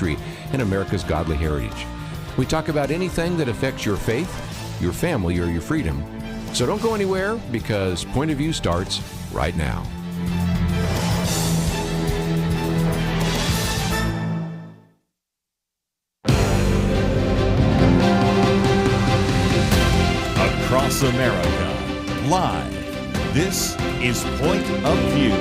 and America's godly heritage. We talk about anything that affects your faith, your family, or your freedom. So don't go anywhere, because Point of View starts right now. Across America, live, this is Point of View.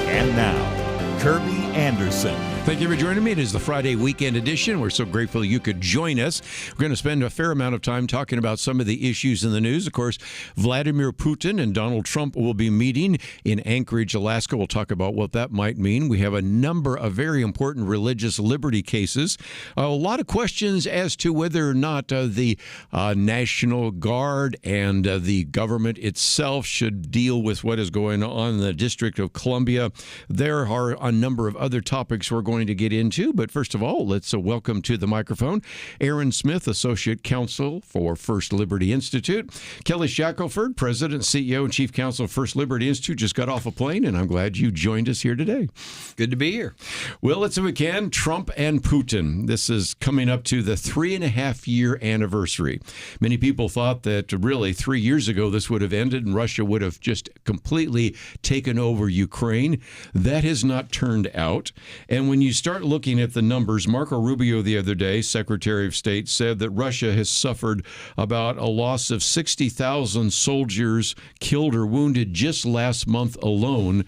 And now, Kerby Anderson. Thank you for joining me. It is the Friday weekend edition. We're so grateful you could join us. We're going to spend a fair amount of time talking about some of the issues in the news. Of course, Vladimir Putin and Donald Trump will be meeting in Anchorage, Alaska. We'll talk about what that might mean. We have a number of very important religious liberty cases. A lot of questions as to whether or not the National Guard and the government itself should deal with what is going on in the District of Columbia. There are a number of other topics we're going to get into, but first of all, let's welcome to the microphone Erin Smith, Associate Counsel for First Liberty Institute. Kelly Shackelford, President, CEO, and Chief Counsel of First Liberty Institute, just got off a plane, and I'm glad you joined us here today. Good to be here. Well, let's see if we can. Trump and Putin. This is coming up to the 3.5-year anniversary. Many people thought that really 3 years ago this would have ended and Russia would have just completely taken over Ukraine. That has not turned out. And when you start looking at the numbers, Marco Rubio the other day, Secretary of State, said that Russia has suffered about a loss of 60,000 soldiers killed or wounded just last month alone.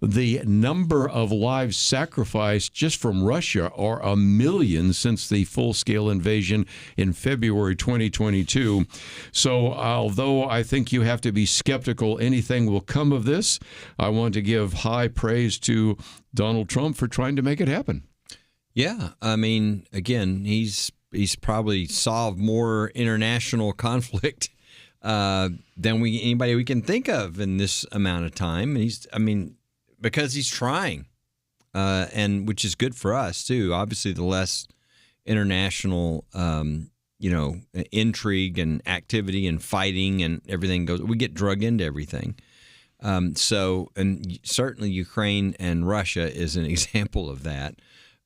The number of lives sacrificed just from Russia are 1 million since the full-scale invasion in February 2022. So although I think you have to be skeptical anything will come of this, I want to give high praise to Donald Trump for trying to make it happen. Yeah, I mean, again, he's probably solved more international conflict than anybody we can think of in this amount of time. And because he's trying, and which is good for us too. Obviously, the less international, intrigue and activity and fighting and everything goes, we get drug into everything. And certainly Ukraine and Russia is an example of that.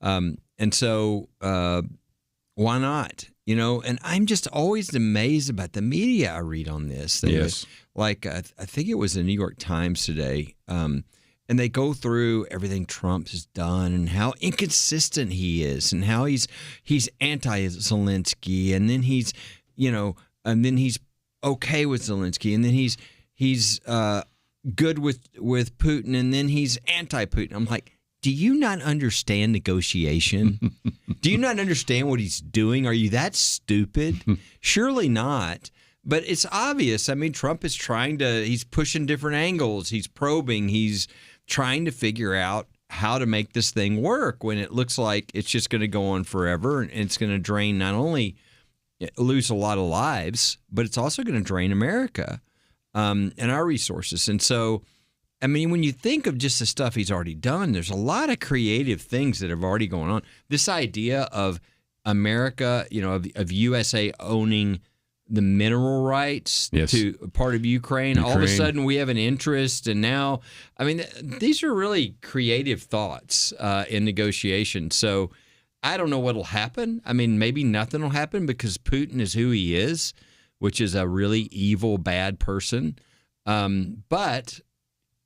And so why not? And I'm just always amazed about the media I read on this. Yes. Like, I think it was the New York Times today, and they go through everything Trump has done and how inconsistent he is and how he's anti-Zelensky, and then he's okay with Zelensky, and then he's good with Putin, and then he's anti-Putin. I'm like, do you not understand negotiation? Do you not understand what he's doing? Are you that stupid? Surely not. But it's obvious. I mean, Trump is he's pushing different angles. He's probing. He's trying to figure out how to make this thing work when it looks like it's just going to go on forever, and it's going to drain, not only lose a lot of lives, but it's also going to drain America. And our resources. And so, I mean, when you think of just the stuff he's already done, there's a lot of creative things that have already gone on. This idea of America, of USA owning the mineral rights to part of Ukraine. All of a sudden we have an interest. And now, I mean, these are really creative thoughts in negotiation. So I don't know what'll happen. I mean, maybe nothing will happen because Putin is who he is, which is a really evil, bad person. But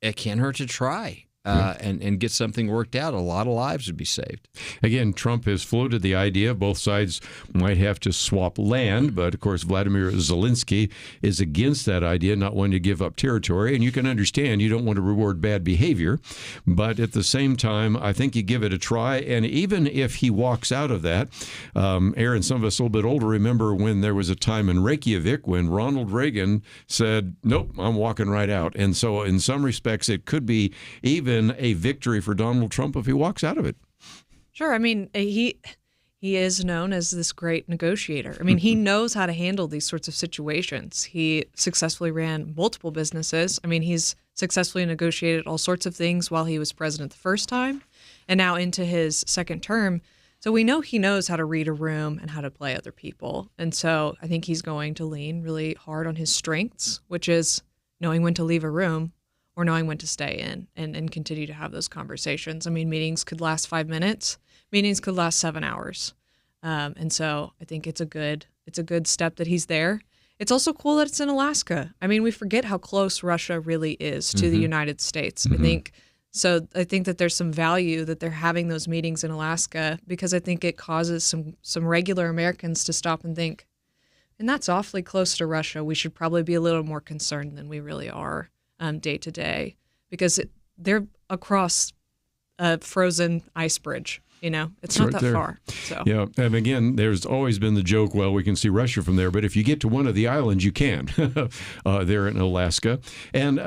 it can't hurt to try and get something worked out. A lot of lives would be saved. Again, Trump has floated the idea both sides might have to swap land, but of course Vladimir Zelensky is against that idea, not wanting to give up territory. And you can understand you don't want to reward bad behavior, but at the same time, I think you give it a try. And even if he walks out of that, Erin, some of us a little bit older remember when there was a time in Reykjavik when Ronald Reagan said, nope, I'm walking right out. And so in some respects, it could be even a victory for Donald Trump if he walks out of it. Sure. I mean, he is known as this great negotiator. I mean, he knows how to handle these sorts of situations. He successfully ran multiple businesses. I mean, he's successfully negotiated all sorts of things while he was president the first time and now into his second term. So we know he knows how to read a room and how to play other people. And so I think he's going to lean really hard on his strengths, which is knowing when to leave a room or knowing when to stay in and continue to have those conversations. I mean, meetings could last 5 minutes. Meetings could last 7 hours. And so I think it's a good step that he's there. It's also cool that it's in Alaska. I mean, we forget how close Russia really is to the United States. I think that there's some value that they're having those meetings in Alaska, because I think it causes some regular Americans to stop and think, and that's awfully close to Russia. We should probably be a little more concerned than we really are day to day, because they're across a frozen ice bridge. It's not that far. So. Yeah, and again, there's always been the joke, well, we can see Russia from there, but if you get to one of the islands, you can, there in Alaska. And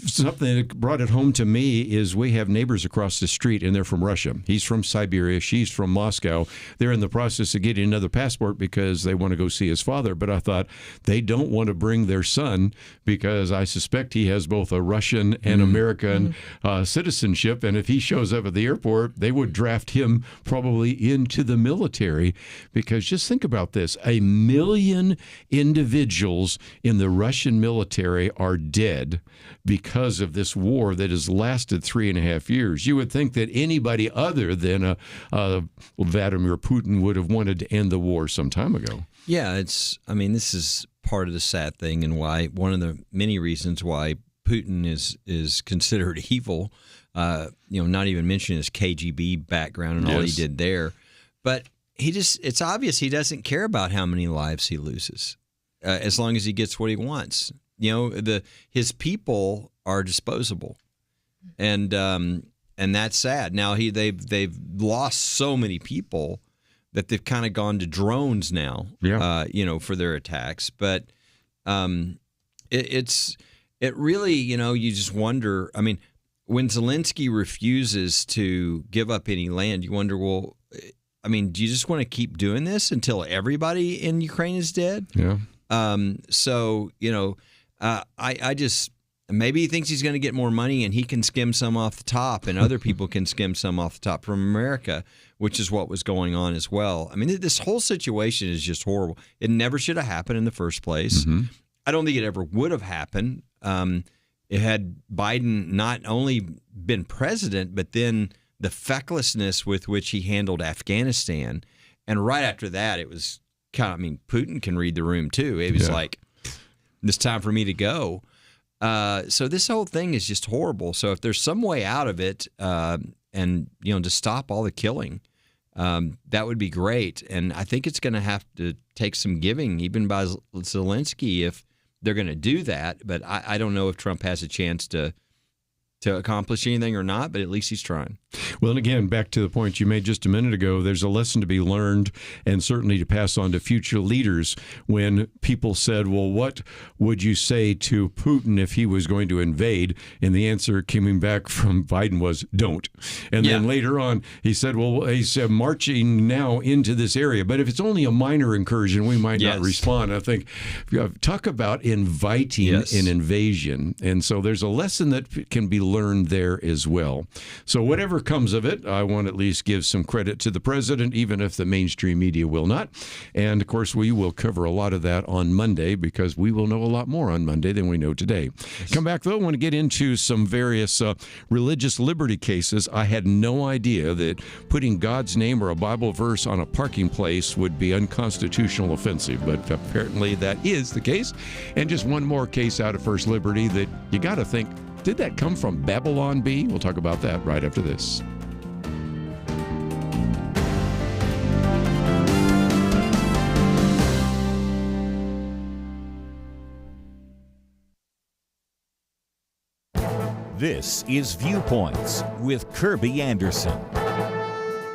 something that brought it home to me is we have neighbors across the street, and they're from Russia. He's from Siberia. She's from Moscow. They're in the process of getting another passport because they want to go see his father. But I thought they don't want to bring their son, because I suspect he has both a Russian and American citizenship. And if he shows up at the airport, they would draft him probably into the military, because just think about this. 1 million individuals in the Russian military are dead because of this war that has lasted 3.5 years. You would think that anybody other than Vladimir Putin would have wanted to end the war some time ago. Yeah, this is part of the sad thing, and why one of the many reasons why Putin is considered evil. Not even mentioning his KGB background and all he did there. But it's obvious he doesn't care about how many lives he loses, as long as he gets what he wants. His people are disposable, and that's sad. Now they've lost so many people that they've kind of gone to drones now, for their attacks. But it really, you just wonder. I mean, when Zelensky refuses to give up any land, you wonder, well, do you just want to keep doing this until everybody in Ukraine is dead? Yeah. I just, maybe he thinks he's going to get more money and he can skim some off the top, and other people can skim some off the top from America, which is what was going on as well. I mean, this whole situation is just horrible. It never should have happened in the first place. I don't think it ever would have happened. It had Biden not only been president, but then the fecklessness with which he handled Afghanistan. And right after that, it was Putin can read the room too. It was like, it's time for me to go. So this whole thing is just horrible. So if there's some way out of it, and to stop all the killing, that would be great. And I think it's going to have to take some giving, even by Zelensky, if they're going to do that. But I don't know if Trump has a chance to accomplish anything or not, but at least he's trying. Well, and again, back to the point you made just a minute ago, there's a lesson to be learned, and certainly to pass on to future leaders. When people said, well, what would you say to Putin if he was going to invade? And the answer coming back from Biden was, don't. And then later on, he said, well, he's marching now into this area, but if it's only a minor incursion, we might not respond. I think, talk about inviting an invasion. And so there's a lesson that can be learned there as well. So whatever comes of it, I want to at least give some credit to the president, even if the mainstream media will not. And of course, we will cover a lot of that on Monday, because we will know a lot more on Monday than we know today. Come back, though, I want to get into some various religious liberty cases. I had no idea that putting God's name or a Bible verse on a parking place would be unconstitutional offensive, but apparently that is the case. And just one more case out of First Liberty that you got to think, did that come from Babylon Bee? We'll talk about that right after this. This is Viewpoints with Kerby Anderson.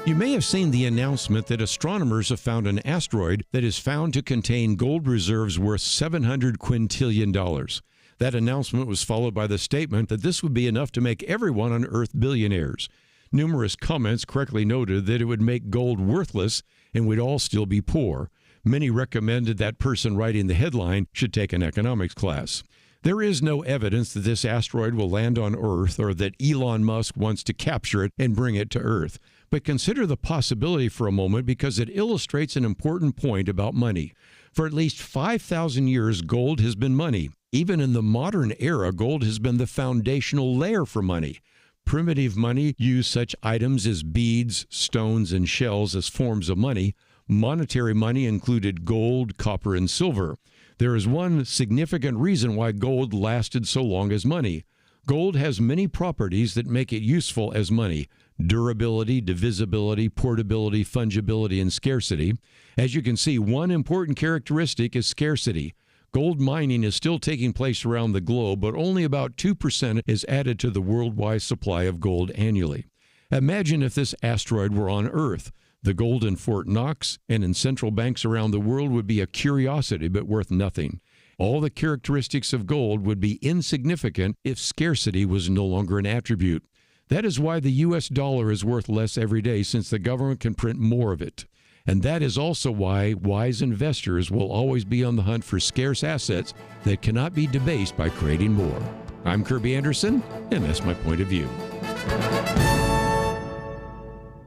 You may have seen the announcement that astronomers have found an asteroid that is found to contain gold reserves worth $700 quintillion. That announcement was followed by the statement that this would be enough to make everyone on Earth billionaires. Numerous comments correctly noted that it would make gold worthless and we'd all still be poor. Many recommended that person writing the headline should take an economics class. There is no evidence that this asteroid will land on Earth or that Elon Musk wants to capture it and bring it to Earth. But consider the possibility for a moment, because it illustrates an important point about money. For at least 5,000 years, gold has been money. Even in the modern era, gold has been the foundational layer for money. Primitive money used such items as beads, stones, and shells as forms of money. Monetary money included gold, copper, and silver. There is one significant reason why gold lasted so long as money. Gold has many properties that make it useful as money: durability, divisibility, portability, fungibility, and scarcity. As you can see, one important characteristic is scarcity. Gold mining is still taking place around the globe, but only about 2% is added to the worldwide supply of gold annually. Imagine if this asteroid were on Earth. The gold in Fort Knox and in central banks around the world would be a curiosity, but worth nothing. All the characteristics of gold would be insignificant if scarcity was no longer an attribute. That is why the U.S. dollar is worth less every day, since the government can print more of it. And that is also why wise investors will always be on the hunt for scarce assets that cannot be debased by creating more. I'm Kerby Anderson, and that's my point of view.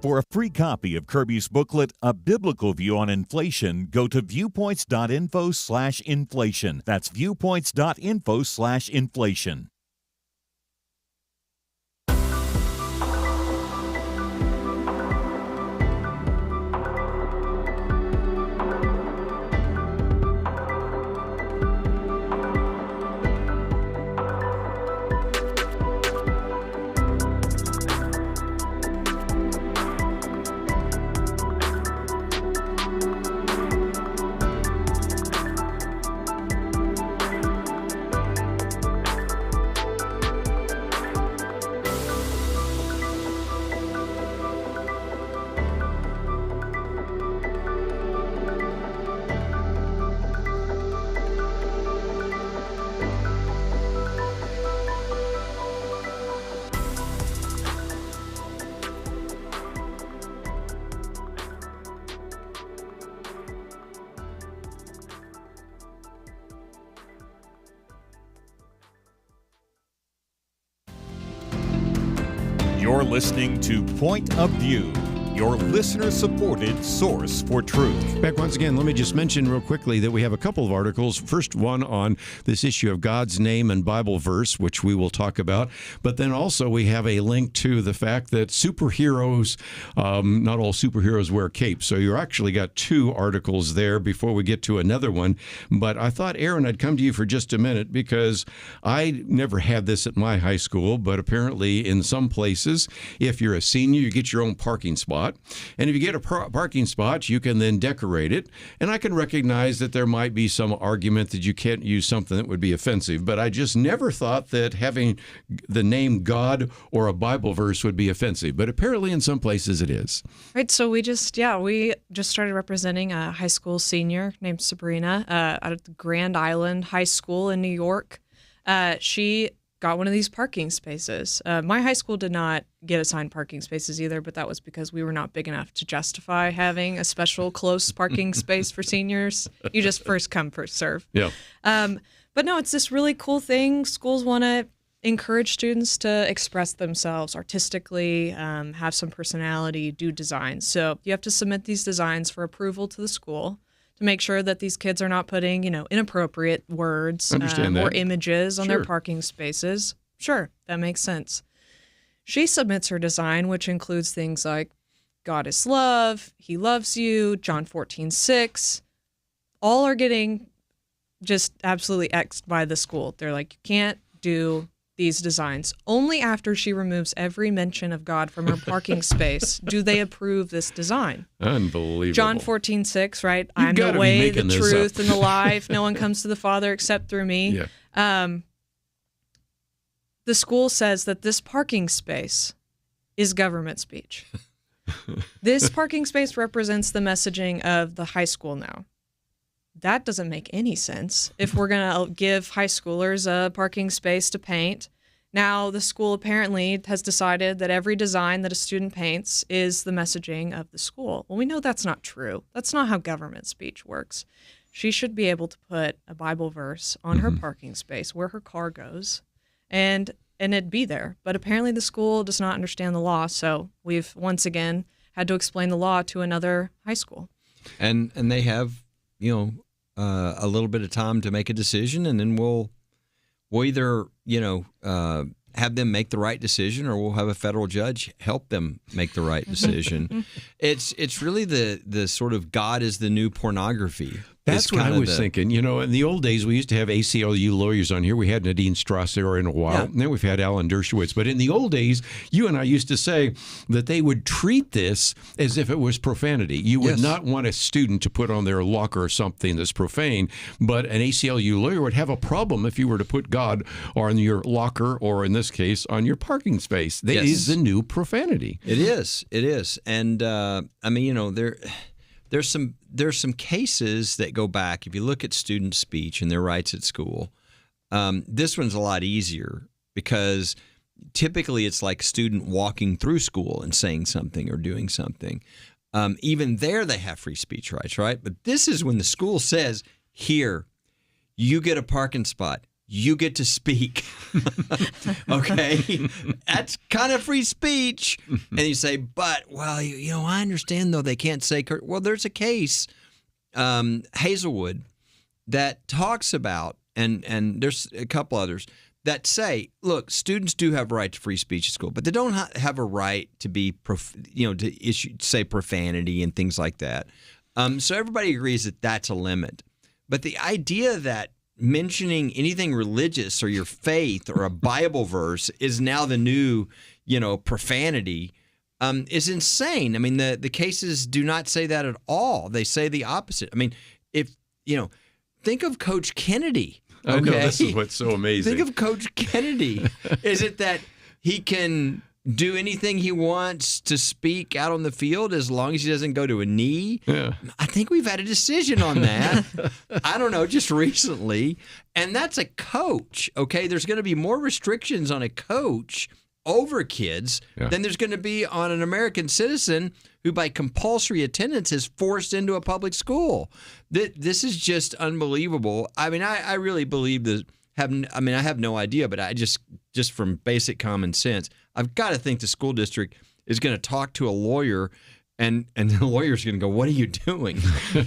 For a free copy of Kerby's booklet, A Biblical View on Inflation, go to viewpoints.info/inflation. That's viewpoints.info/inflation. You're listening to Point of View, your listener-supported source for truth. Back once again, let me just mention real quickly that we have a couple of articles. First one on this issue of God's name and Bible verse, which we will talk about. But then also we have a link to the fact that superheroes, not all superheroes wear capes. So you actually got two articles there before we get to another one. But I thought, Erin, I'd come to you for just a minute because I never had this at my high school, but apparently in some places, if you're a senior, you get your own parking spot. And if you get a parking spot, you can then decorate it. And I can recognize that there might be some argument that you can't use something that would be offensive, but I just never thought that having the name God or a Bible verse would be offensive. But apparently in some places it is. Right. So we just started representing a high school senior named Sabrina out of the Grand Island High School in New York. She got one of these parking spaces. My high school did not get assigned parking spaces either, but that was because we were not big enough to justify having a special close parking space for seniors. You just first come, first serve. Yeah. But no, it's this really cool thing. Schools want to encourage students to express themselves artistically, have some personality, do designs. So you have to submit these designs for approval to the school to make sure that these kids are not putting, inappropriate words or images on their parking spaces. Sure, that makes sense. She submits her design, which includes things like God is love, he loves you, John 14:6. All are getting just absolutely X'd by the school. They're like, you can't do these designs. Only after she removes every mention of God from her parking space do they approve this design. Unbelievable. John 14:6, right? I'm the way, the truth, and the life. No one comes to the Father except through me. Yeah. The school says that this parking space is government speech. This parking space represents the messaging of the high school now. That doesn't make any sense. If we're going to give high schoolers a parking space to paint, now the school apparently has decided that every design that a student paints is the messaging of the school. Well, we know that's not true. That's not how government speech works. She should be able to put a Bible verse on her parking space where her car goes and it'd be there. But apparently the school does not understand the law, so we've once again had to explain the law to another high school. And they have, a little bit of time to make a decision, and then we'll either have them make the right decision, or we'll have a federal judge help them make the right decision. It's really the sort of God is the new pornography. That's what I was thinking. In the old days, we used to have ACLU lawyers on here. We had Nadine Strasser in a while, and then we've had Alan Dershowitz. But in the old days, you and I used to say that they would treat this as if it was profanity. You would not want a student to put on their locker something that's profane, but an ACLU lawyer would have a problem if you were to put God on your locker, or in this case, on your parking space. That is the new profanity. It is. And, there's some cases that go back. If you look at student speech and their rights at school, this one's a lot easier because typically it's like a student walking through school and saying something or doing something. Even there they have free speech rights, right? But this is when the school says, here, you get a parking spot. You get to speak. Okay? That's kind of free speech. And you say, but, well, I understand, though, they can't say, well, there's a case, Hazelwood, that talks about, and there's a couple others, that say, look, students do have a right to free speech at school, but they don't have a right to be, to say profanity and things like that. So everybody agrees that that's a limit. But the idea that mentioning anything religious or your faith or a Bible verse is now the new, profanity is insane. I mean, the cases do not say that at all. They say the opposite. I mean, think of Coach Kennedy. Okay? I know, this is what's so amazing. Think of Coach Kennedy. Is it that he can do anything he wants to speak out on the field as long as he doesn't go to a knee? Yeah. I think we've had a decision on that. I don't know, just recently. And that's a coach, okay? There's going to be more restrictions on a coach over kids than there's going to be on an American citizen who by compulsory attendance is forced into a public school. This is just unbelievable. I mean, I really believe that. I have no idea, but I just from basic common sense, I've got to think the school district is going to talk to a lawyer, and the lawyer's going to go, "What are you doing?"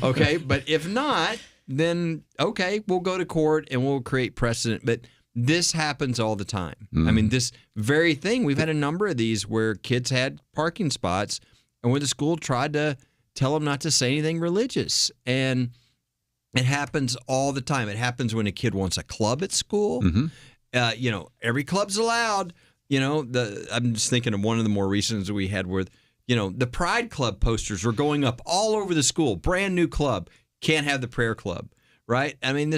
Okay, but if not, then okay, we'll go to court and we'll create precedent. But this happens all the time. I mean, this very thing, we've had a number of these where kids had parking spots, and where the school tried to tell them not to say anything religious, and it happens all the time. It happens when a kid wants a club at school. Every club's allowed. I'm just thinking of one of the more recent ones we had where, the Pride Club posters were going up all over the school. Brand new club. Can't have the prayer club, right? I mean,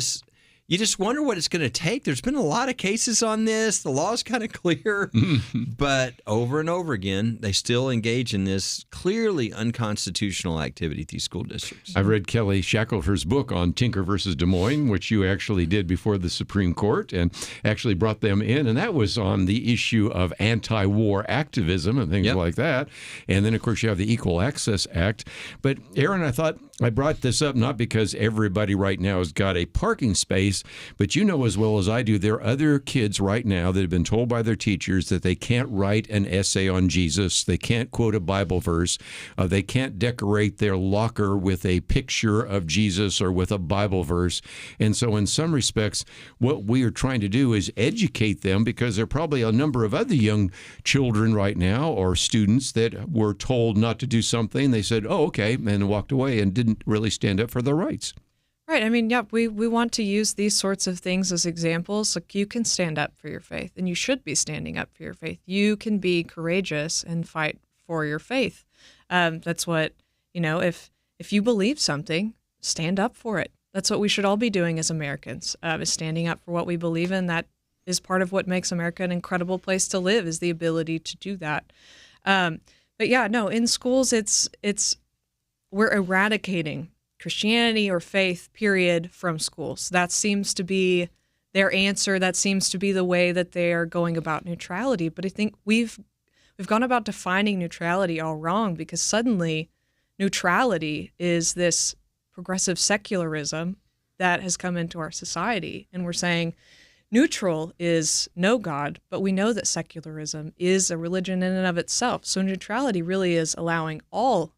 you just wonder what it's going to take. There's been a lot of cases on this. The law's kind of clear. But over and over again, they still engage in this clearly unconstitutional activity at these school districts. I've read Kelly Shackelford's book on Tinker versus Des Moines, which you actually did before the Supreme Court and actually brought them in. And that was on the issue of anti-war activism and things like that. And then, of course, you have the Equal Access Act. But, Erin, I thought I brought this up not because everybody right now has got a parking space, but you know as well as I do, there are other kids right now that have been told by their teachers that they can't write an essay on Jesus, they can't quote a Bible verse, they can't decorate their locker with a picture of Jesus or with a Bible verse. And so in some respects, what we are trying to do is educate them, because there are probably a number of other young children right now or students that were told not to do something. They said, oh, okay, and walked away and didn't really stand up for their rights. Right. I mean, we want to use these sorts of things as examples. Like, you can stand up for your faith, and you should be standing up for your faith. You can be courageous and fight for your faith. That's what, if you believe something, stand up for it. That's what we should all be doing as Americans, is standing up for what we believe in. That is part of what makes America an incredible place to live, is the ability to do that. But yeah, no, in schools, we're eradicating Christianity or faith, period, from schools. That seems to be their answer. That seems to be the way that they are going about neutrality. But I think we've gone about defining neutrality all wrong, because suddenly neutrality is this progressive secularism that has come into our society. And we're saying neutral is no God, but we know that secularism is a religion in and of itself. So neutrality really is allowing all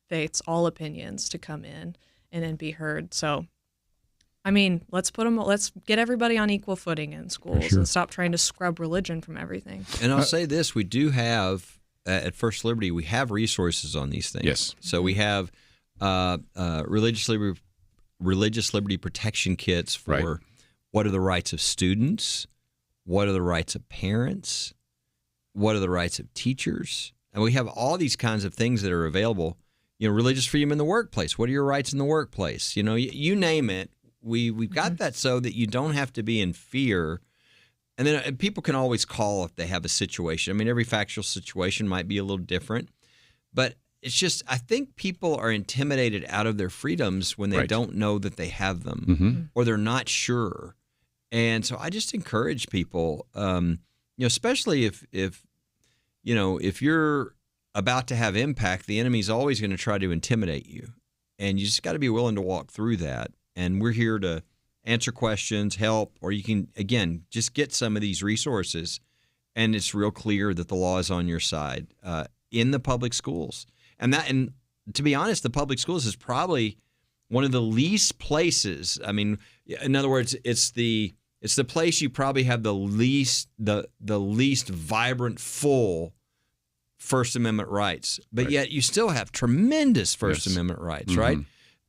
faiths, all opinions to come in and then be heard. So I mean, let's get everybody on equal footing in schools and stop trying to scrub religion from everything. And I'll say this, we do have, at First Liberty, we have resources on these things. Yes. So we have religious liberty protection kits for what are the rights of students, what are the rights of parents, what are the rights of teachers, and we have all these kinds of things that are available. Religious freedom in the workplace. What are your rights in the workplace? You name it. We've got that so that you don't have to be in fear. And then people can always call if they have a situation. I mean, every factual situation might be a little different, but it's just, I think people are intimidated out of their freedoms when they don't know that they have them or they're not sure. And so I just encourage people, especially if you're about to have impact, the enemy's always going to try to intimidate you. And you just got to be willing to walk through that. And we're here to answer questions, help, or you can, again, just get some of these resources. And it's real clear that the law is on your side in the public schools. And to be honest, the public schools is probably one of the least places. I mean, in other words, it's the place you probably have the least vibrant, full First Amendment rights, but yet you still have tremendous First Amendment rights, right?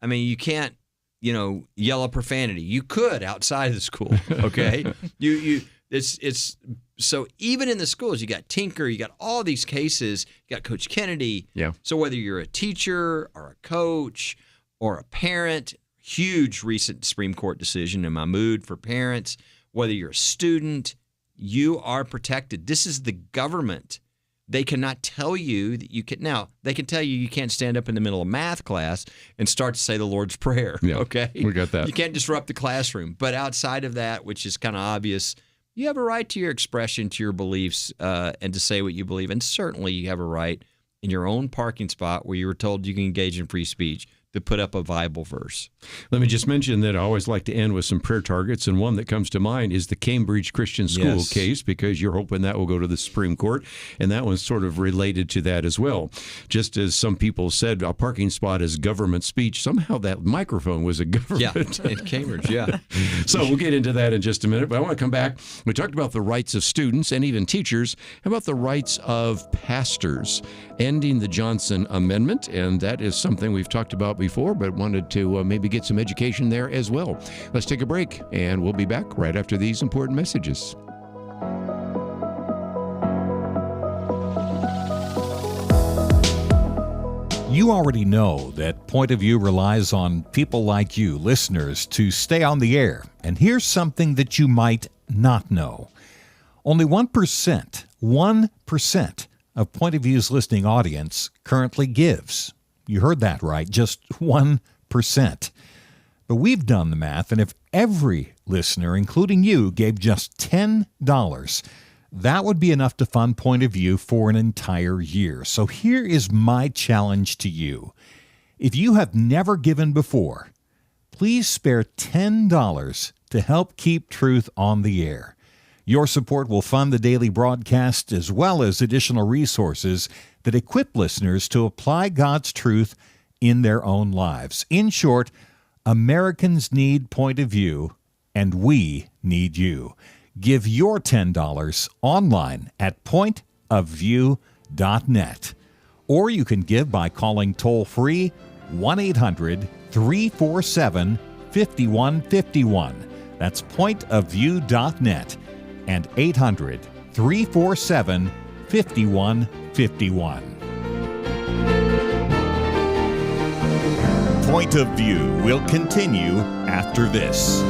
I mean, you can't, yell a profanity. You could outside of the school, okay? It's so even in the schools, you got Tinker, you got all these cases, you got Coach Kennedy. Yeah. So whether you're a teacher or a coach or a parent, huge recent Supreme Court decision in my mood for parents, whether you're a student, you are protected. This is the government. They cannot tell you that you can. Now, they can tell you can't stand up in the middle of math class and start to say the Lord's Prayer, okay? We got that. You can't disrupt the classroom. But outside of that, which is kind of obvious, you have a right to your expression, to your beliefs, and to say what you believe. And certainly you have a right in your own parking spot where you were told you can engage in free speech to put up a Bible verse. Let me just mention that I always like to end with some prayer targets, and one that comes to mind is the Cambridge Christian School case, because you're hoping that will go to the Supreme Court, and that one's sort of related to that as well. Just as some people said a parking spot is government speech, somehow that microphone was a government. Yeah, in Cambridge, So we'll get into that in just a minute, but I want to come back. We talked about the rights of students and even teachers. How about the rights of pastors? Ending the Johnson Amendment, and that is something we've talked about before, but wanted to maybe get some education there as well. Let's take a break, and we'll be back right after these important messages. You already know that Point of View relies on people like you, listeners, to stay on the air. And here's something that you might not know. Only 1% of Point of View's listening audience currently gives. You heard that right, just 1%. But we've done the math, and if every listener, including you, gave just $10, that would be enough to fund Point of View for an entire year. So here is my challenge to you. If you have never given before, please spare $10 to help keep truth on the air. Your support will fund the daily broadcast as well as additional resources that equip listeners to apply God's truth in their own lives. In short, Americans need Point of View, and we need you. Give your $10 online at pointofview.net. Or you can give by calling toll-free 1-800-347-5151. That's pointofview.net and 800-347-5151. Point of View will continue after this.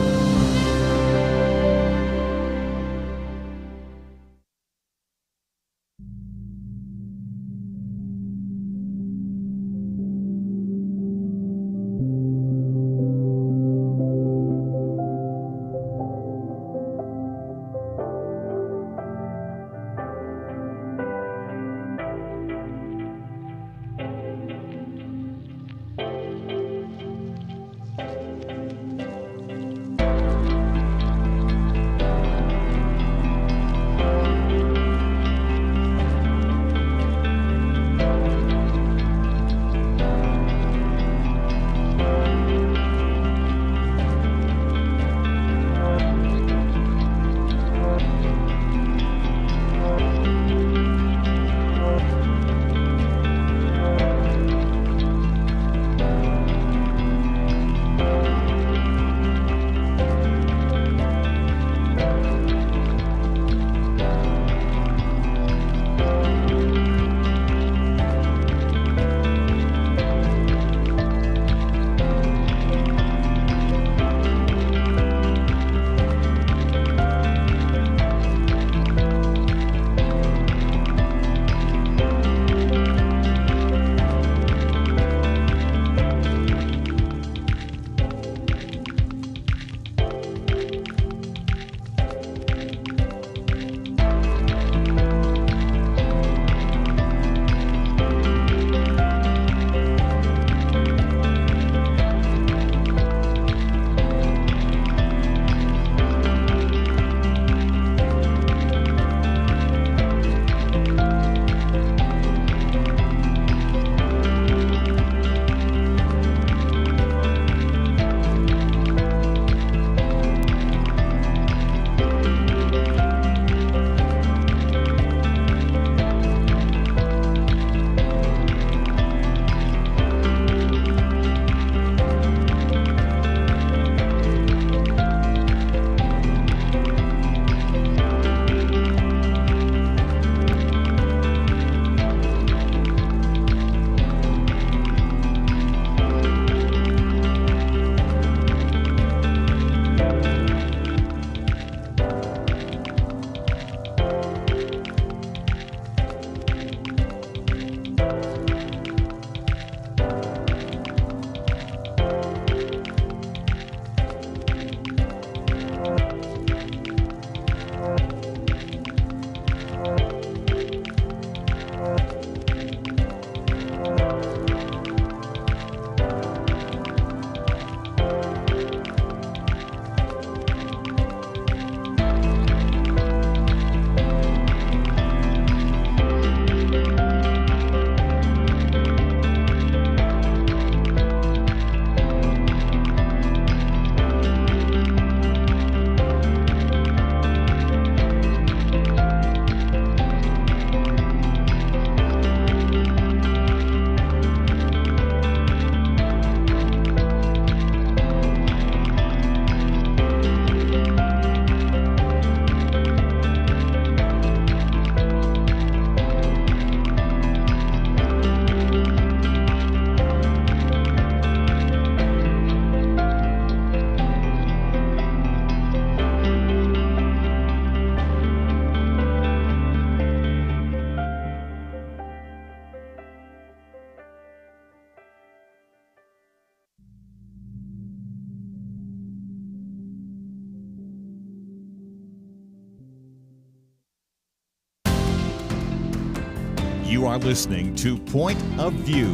You are listening to Point of View.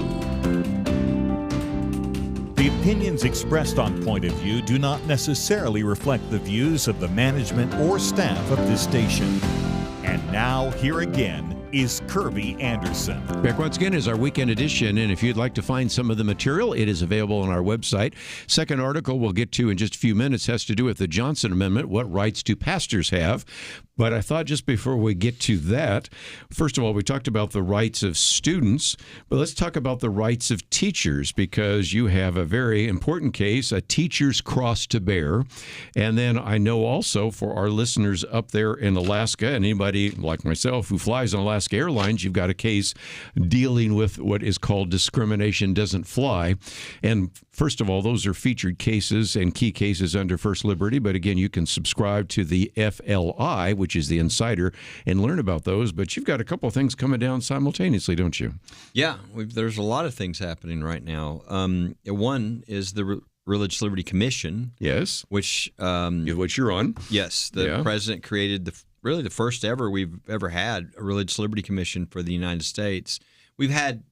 The opinions expressed on Point of View do not necessarily reflect the views of the management or staff of this station. And now, here again, is Kerby Anderson. Back once again is our weekend edition, and if you'd like to find some of the material, it is available on our website. Second article we'll get to in just a few minutes has to do with the Johnson Amendment, what rights do pastors have? But I thought just before we get to that, first of all, we talked about the rights of students, but let's talk about the rights of teachers, because you have a very important case, a teacher's cross to bear. And then I know also for our listeners up there in Alaska, and anybody like myself who flies on Alaska Airlines, you've got a case dealing with what is called discrimination doesn't fly. And first of all, those are featured cases and key cases under First Liberty. But again, you can subscribe to the FLI, which is the Insider, and learn about those. But you've got a couple of things coming down simultaneously, don't you? Yeah, there's a lot of things happening right now. One is the Religious Liberty Commission. Yes. Which you're on. Yes, the president created really the first ever we've ever had a Religious Liberty Commission for the United States. We've had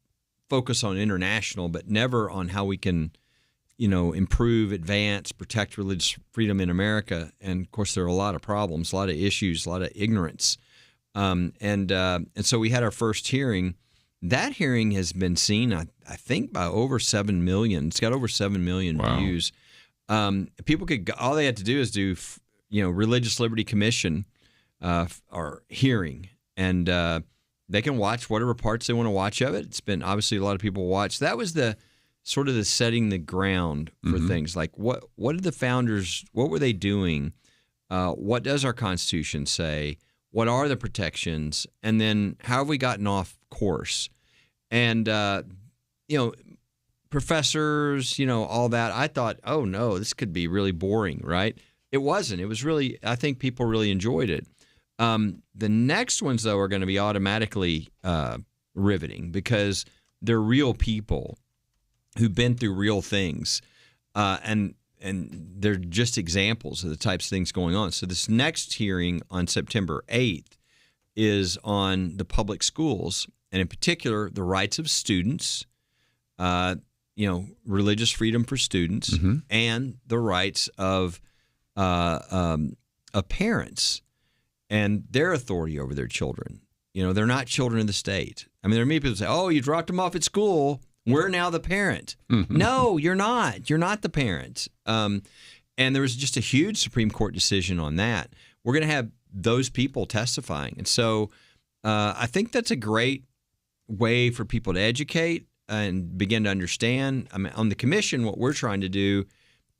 focus on international, but never on how we can, improve, advance, protect religious freedom in America. And of course, there are a lot of problems, a lot of issues, a lot of ignorance. And so we had our first hearing. That hearing has been seen, I think, by over 7 million. It's got over 7 million views. People all they had to do is do, Religious Liberty Commission or hearing, and they can watch whatever parts they want to watch of it. It's been obviously a lot of people watch. That was the sort of the setting the ground for things like what did the founders, what were they doing? What does our Constitution say? What are the protections? And then how have we gotten off course? And, professors, all that, I thought, oh, no, this could be really boring, right? It wasn't. It was really, I think people really enjoyed it. The next ones, though, are going to be automatically riveting because they're real people who've been through real things, and they're just examples of the types of things going on. So this next hearing on September 8th is on the public schools, and in particular, the rights of students, religious freedom for students, and the rights of parents and their authority over their children. They're not children of the state. I mean, there are many people who say, oh, you dropped them off at school. We're now the parent. No, you're not. You're not the parent. And there was just a huge Supreme Court decision on that. We're going to have those people testifying. And so I think that's a great way for people to educate and begin to understand. I mean, on the commission, what we're trying to do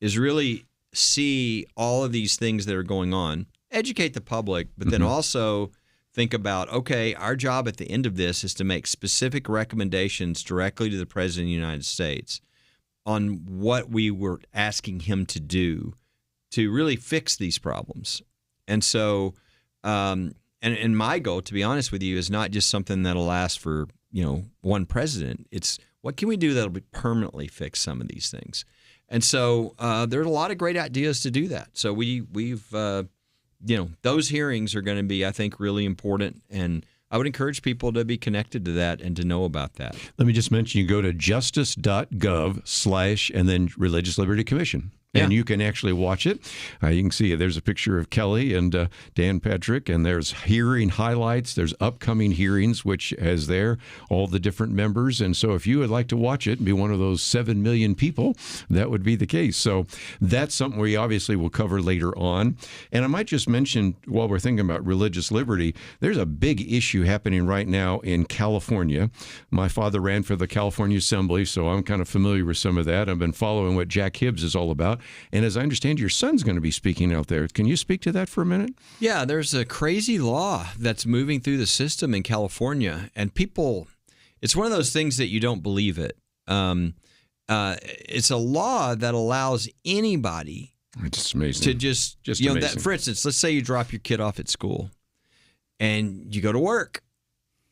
is really see all of these things that are going on, educate the public, but then also think about, okay, our job at the end of this is to make specific recommendations directly to the President of the United States on what we were asking him to do to really fix these problems. And so, and my goal, to be honest with you, is not just something that'll last for, one president. It's what can we do that'll permanently fix some of these things. And so there's a lot of great ideas to do that. So we've those hearings are going to be, I think, really important, and I would encourage people to be connected to that and to know about that. Let me just mention, you go to justice.gov/ and then Religious Liberty Commission. And you can actually watch it. You can see there's a picture of Kelly and Dan Patrick, and there's hearing highlights. There's upcoming hearings, which has there all the different members. And so if you would like to watch it and be one of those 7 million people, that would be the case. So that's something we obviously will cover later on. And I might just mention, while we're thinking about religious liberty, there's a big issue happening right now in California. My father ran for the California Assembly, so I'm kind of familiar with some of that. I've been following what Jack Hibbs is all about. And as I understand, your son's going to be speaking out there. Can you speak to that for a minute? Yeah, there's a crazy law that's moving through the system in California. And people, it's one of those things that you don't believe it. It's a law that allows anybody it's amazing. to just amazing. That, for instance, let's say you drop your kid off at school and you go to work.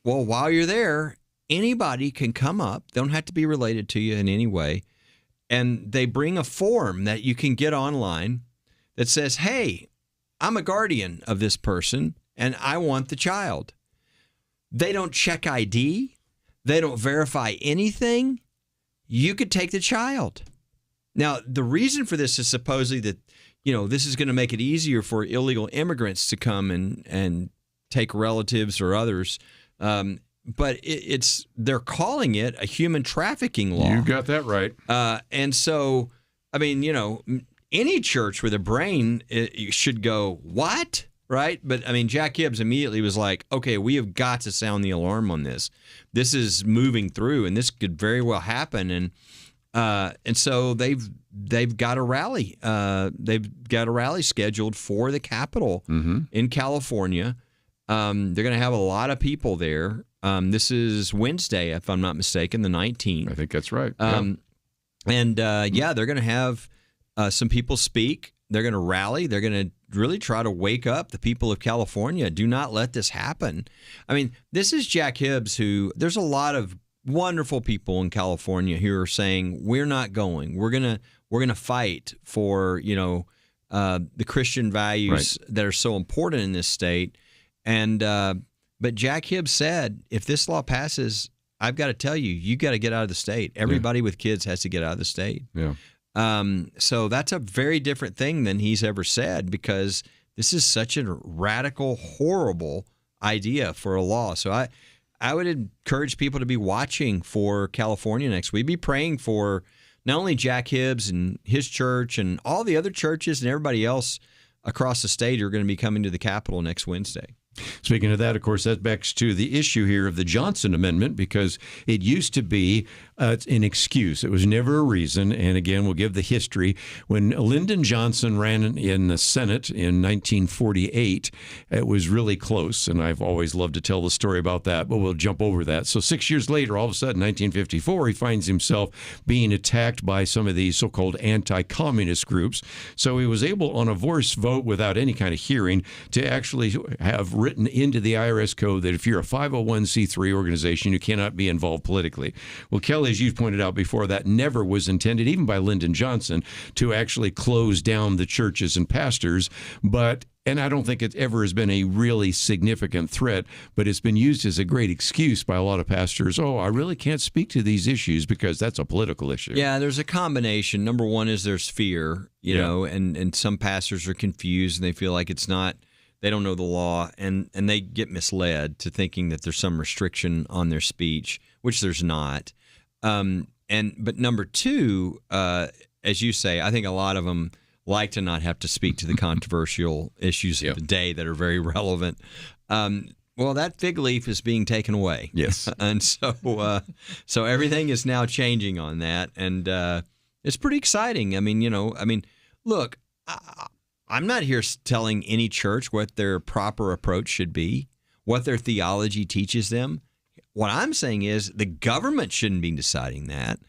Well, while you're there, anybody can come up. They don't have to be related to you in any way. And they bring a form that you can get online that says, hey, I'm a guardian of this person and I want the child. They don't check ID. They don't verify anything. You could take the child. Now, the reason for this is supposedly that, this is going to make it easier for illegal immigrants to come and take relatives or others. But they're calling it a human trafficking law. You got that right. And so, I mean, any church with a brain should go, what? Right? But, I mean, Jack Hibbs immediately was like, okay, we have got to sound the alarm on this. This is moving through, and this could very well happen. And so they've got a rally. They've got a rally scheduled for the Capitol in California. They're going to have a lot of people there. This is Wednesday, if I'm not mistaken, the 19th. I think that's right. And they're going to have some people speak. They're going to rally. They're going to really try to wake up the people of California. Do not let this happen. I mean, this is Jack Hibbs, who there's a lot of wonderful people in California who are saying, we're not going. We're gonna fight for the Christian values that are so important in this state. And but Jack Hibbs said, if this law passes, I've got to tell you, you got to get out of the state. Everybody with kids has to get out of the state. Yeah. So that's a very different thing than he's ever said, because this is such a radical, horrible idea for a law. So I would encourage people to be watching for California next week. Be praying for not only Jack Hibbs and his church and all the other churches and everybody else across the state who are going to be coming to the Capitol next Wednesday. Speaking of that, of course, that backs to the issue here of the Johnson Amendment, because it used to be an excuse. It was never a reason. And again, we'll give the history. When Lyndon Johnson ran in the Senate in 1948, it was really close. And I've always loved to tell the story about that, but we'll jump over that. So 6 years later, all of a sudden, 1954, he finds himself being attacked by some of these so-called anti-communist groups. So he was able, on a voice vote without any kind of hearing, to actually have written into the IRS code that if you're a 501c3 organization, you cannot be involved politically. Well, Kelly, as you pointed out before, that never was intended, even by Lyndon Johnson, to actually close down the churches and pastors. And I don't think it ever has been a really significant threat, but it's been used as a great excuse by a lot of pastors. Oh, I really can't speak to these issues because that's a political issue. Yeah, there's a combination. Number one is there's fear, you know, and some pastors are confused and they feel like it's not, they don't know the law, and they get misled to thinking that there's some restriction on their speech, which there's not. But number two, as you say, I think a lot of them like to not have to speak to the controversial issues of the day that are very relevant. Well, that fig leaf is being taken away. Yes. And so everything is now changing on that. And it's pretty exciting. I mean, look, I'm not here telling any church what their proper approach should be, what their theology teaches them. What I'm saying is the government shouldn't be deciding that.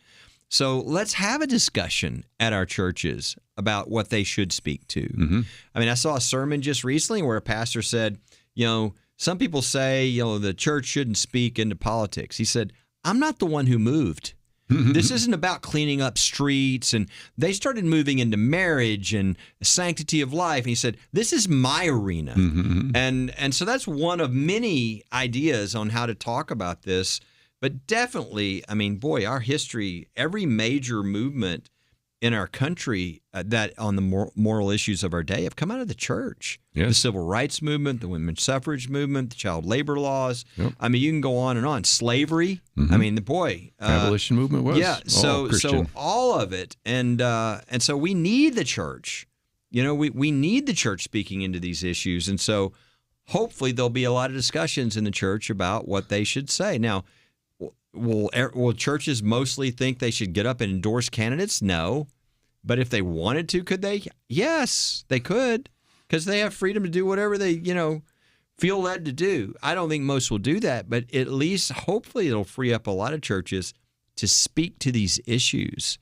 So let's have a discussion at our churches about what they should speak to. Mm-hmm. I mean, I saw a sermon just recently where a pastor said, some people say, the church shouldn't speak into politics. He said, I'm not the one who moved. This isn't about cleaning up streets. And they started moving into marriage and sanctity of life. And he said, this is my arena. Mm-hmm. And so that's one of many ideas on how to talk about this. But definitely, I mean, boy, our history, every major movement in our country that on the moral issues of our day have come out of the church. Yes. The civil rights movement, the women's suffrage movement, the child labor laws. Yep. I mean, you can go on and on. Slavery. Mm-hmm. I mean, abolition movement was. Yeah. So all of it, and so we need the church. We need the church speaking into these issues, and so hopefully there'll be a lot of discussions in the church about what they should say. Now, will churches mostly think they should get up and endorse candidates? No. But if they wanted to, could they? Yes, they could, because they have freedom to do whatever they, feel led to do. I don't think most will do that, but at least hopefully it'll free up a lot of churches to speak to these issues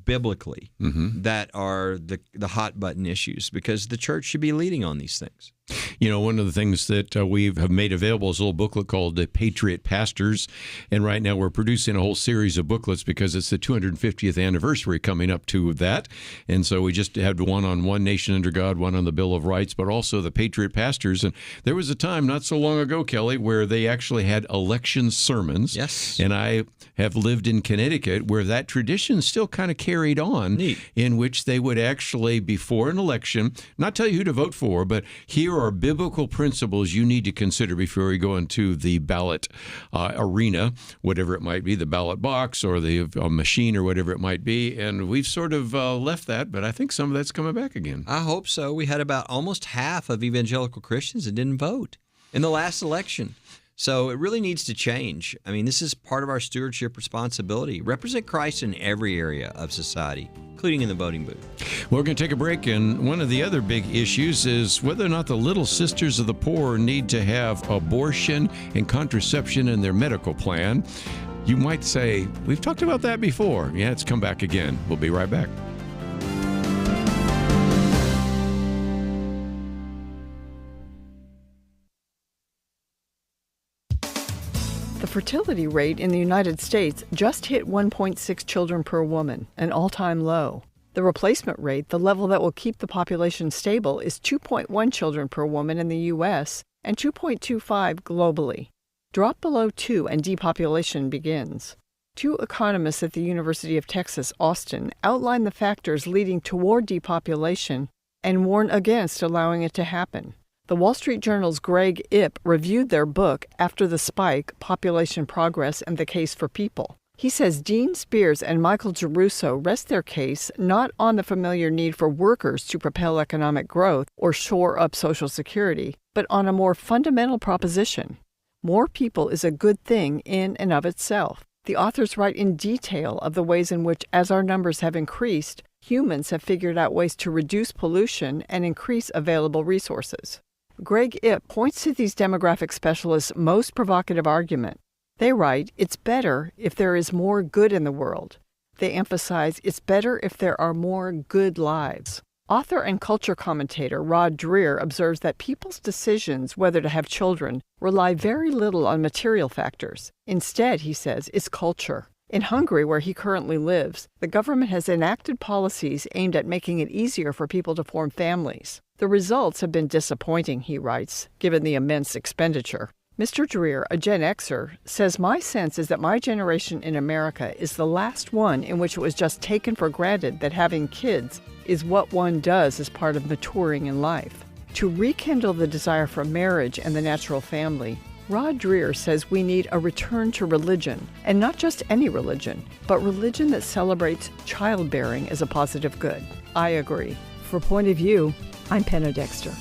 biblically that are the hot button issues, because the church should be leading on these things. one of the things that we have made available is a little booklet called The Patriot Pastors. And right now we're producing a whole series of booklets because it's the 250th anniversary coming up to that. And so we just had one on One Nation Under God, one on the Bill of Rights, but also the Patriot Pastors. And there was a time not so long ago, Kelly, where they actually had election sermons. Yes. And I have lived in Connecticut where that tradition still kind of carried on. Neat. In which they would actually, before an election, not tell you who to vote for, but here are biblical principles you need to consider before you go into the ballot arena, whatever it might be, the ballot box or the machine or whatever it might be. And we've sort of left that, but I think some of that's coming back again. I hope so. We had about almost half of evangelical Christians that didn't vote in the last election. So it really needs to change. I mean, this is part of our stewardship responsibility. Represent Christ in every area of society, including in the voting booth. We're going to take a break, and one of the other big issues is whether or not the Little Sisters of the Poor need to have abortion and contraception in their medical plan. You might say, we've talked about that before. Yeah, it's come back again. We'll be right back. The fertility rate in the United States just hit 1.6 children per woman, an all-time low. The replacement rate, the level that will keep the population stable, is 2.1 children per woman in the U.S. and 2.25 globally. Drop below 2 and depopulation begins. Two economists at the University of Texas, Austin, outline the factors leading toward depopulation and warn against allowing it to happen. The Wall Street Journal's Greg Ip reviewed their book, After the Spike, Population Progress and the Case for People. He says Dean Spears and Michael Geruso rest their case not on the familiar need for workers to propel economic growth or shore up Social Security, but on a more fundamental proposition. More people is a good thing in and of itself. The authors write in detail of the ways in which, as our numbers have increased, humans have figured out ways to reduce pollution and increase available resources. Greg Ip points to these demographic specialists' most provocative argument. They write, it's better if there is more good in the world. They emphasize it's better if there are more good lives. Author and culture commentator Rod Dreher observes that people's decisions whether to have children rely very little on material factors. Instead, he says, it's culture. In Hungary, where he currently lives, the government has enacted policies aimed at making it easier for people to form families. The results have been disappointing, he writes, given the immense expenditure. Mr. Dreher, a Gen Xer, says, my sense is that my generation in America is the last one in which it was just taken for granted that having kids is what one does as part of maturing in life. To rekindle the desire for marriage and the natural family, Rod Dreher says we need a return to religion, and not just any religion, but religion that celebrates childbearing as a positive good. I agree. For Point of View, I'm Penna Dexter.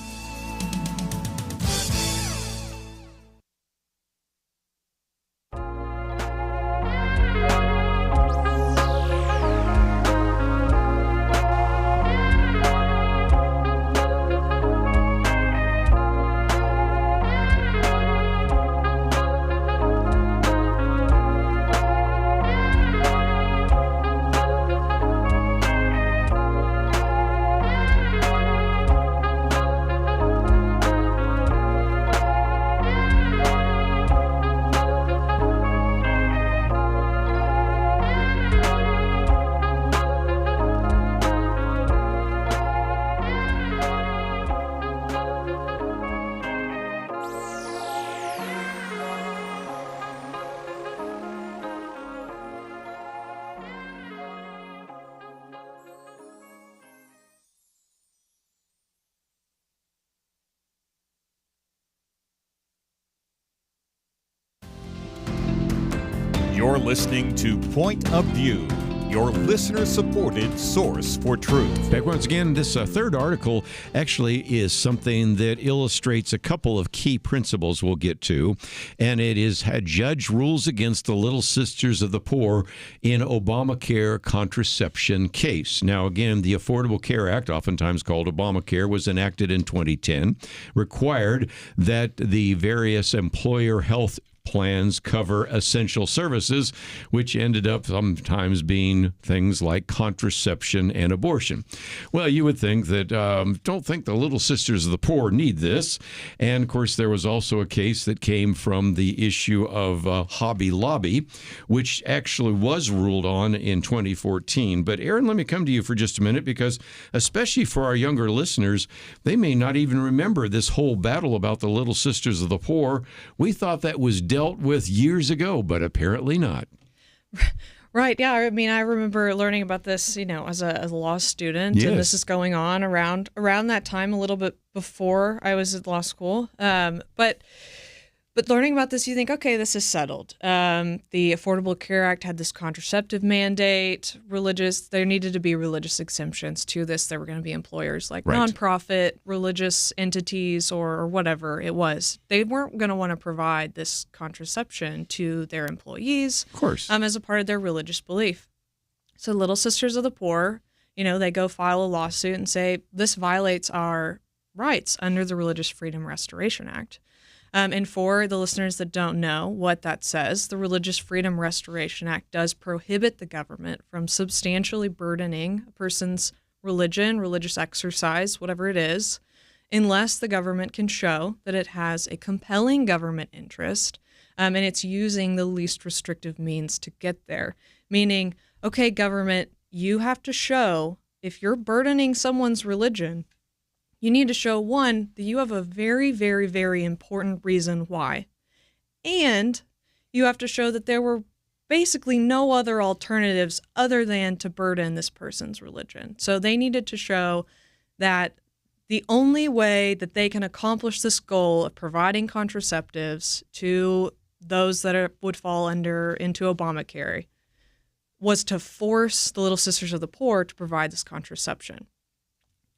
You're listening to Point of View, your listener-supported source for truth. Back once again, this third article actually is something that illustrates a couple of key principles we'll get to, and it is a judge rules against the Little Sisters of the Poor in Obamacare contraception case. Now, again, the Affordable Care Act, oftentimes called Obamacare, was enacted in 2010, required that the various employer health plans cover essential services, which ended up sometimes being things like contraception and abortion. Well, you would think that, don't think the Little Sisters of the Poor need this. And of course, there was also a case that came from the issue of Hobby Lobby, which actually was ruled on in 2014. But Erin, let me come to you for just a minute, because especially for our younger listeners, they may not even remember this whole battle about the Little Sisters of the Poor. We thought that was dealt with years ago, but apparently not. Right. Yeah. I mean, I remember learning about this, as a law student, Yes. and this is going on around that time, a little bit before I was at law school. But learning about this, you think, okay, this is settled. The Affordable Care Act had this contraceptive mandate. There needed to be religious exemptions to this. There were going to be employers like Right. nonprofit, religious entities, or whatever it was. They weren't going to want to provide this contraception to their employees, Of course. as a part of their religious belief. So Little Sisters of the Poor, they go file a lawsuit and say, this violates our rights under the Religious Freedom Restoration Act. And for the listeners that don't know what that says, the Religious Freedom Restoration Act does prohibit the government from substantially burdening a person's religion, religious exercise, whatever it is, unless the government can show that it has a compelling government interest, and it's using the least restrictive means to get there. Meaning, okay, government, you have to show, if you're burdening someone's religion, you need to show, one, that you have a very, very, very important reason why. And you have to show that there were basically no other alternatives other than to burden this person's religion. So they needed to show that the only way that they can accomplish this goal of providing contraceptives to those that would fall into Obamacare was to force the Little Sisters of the Poor to provide this contraception.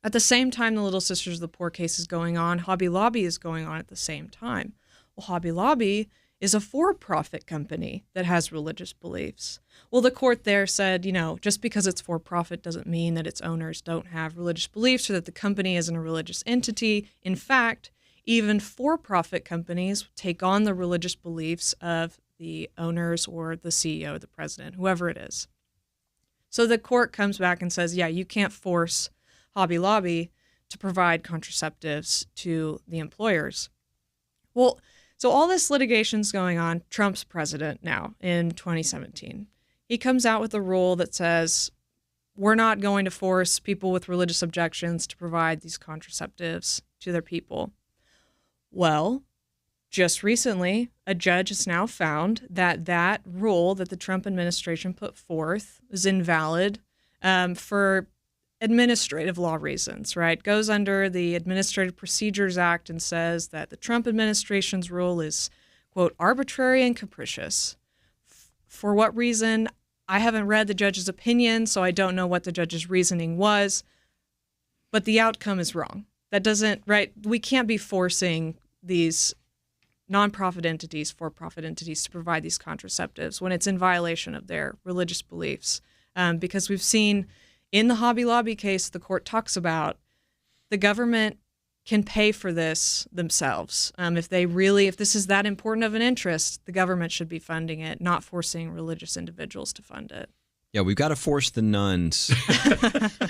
At the same time the Little Sisters of the Poor case is going on, Hobby Lobby is going on at the same time. Well, Hobby Lobby is a for-profit company that has religious beliefs. Well, the court there said, just because it's for-profit doesn't mean that its owners don't have religious beliefs or that the company isn't a religious entity. In fact, even for-profit companies take on the religious beliefs of the owners or the CEO, the president, whoever it is. So the court comes back and says, yeah, you can't force Hobby Lobby to provide contraceptives to the employers. Well, so all this litigation's going on. Trump's president now in 2017. He comes out with a rule that says we're not going to force people with religious objections to provide these contraceptives to their people. Well, just recently, a judge has now found that rule that the Trump administration put forth is invalid for administrative law reasons, right? Goes under the Administrative Procedures Act and says that the Trump administration's rule is, quote, arbitrary and capricious. For what reason? I haven't read the judge's opinion, so I don't know what the judge's reasoning was, but the outcome is wrong. That doesn't, right? We can't be forcing these nonprofit entities, for-profit entities to provide these contraceptives when it's in violation of their religious beliefs. Because we've seen in the Hobby Lobby case, the court talks about the government can pay for this themselves. If this is that important of an interest, the government should be funding it, not forcing religious individuals to fund it. Yeah, we've got to force the nuns.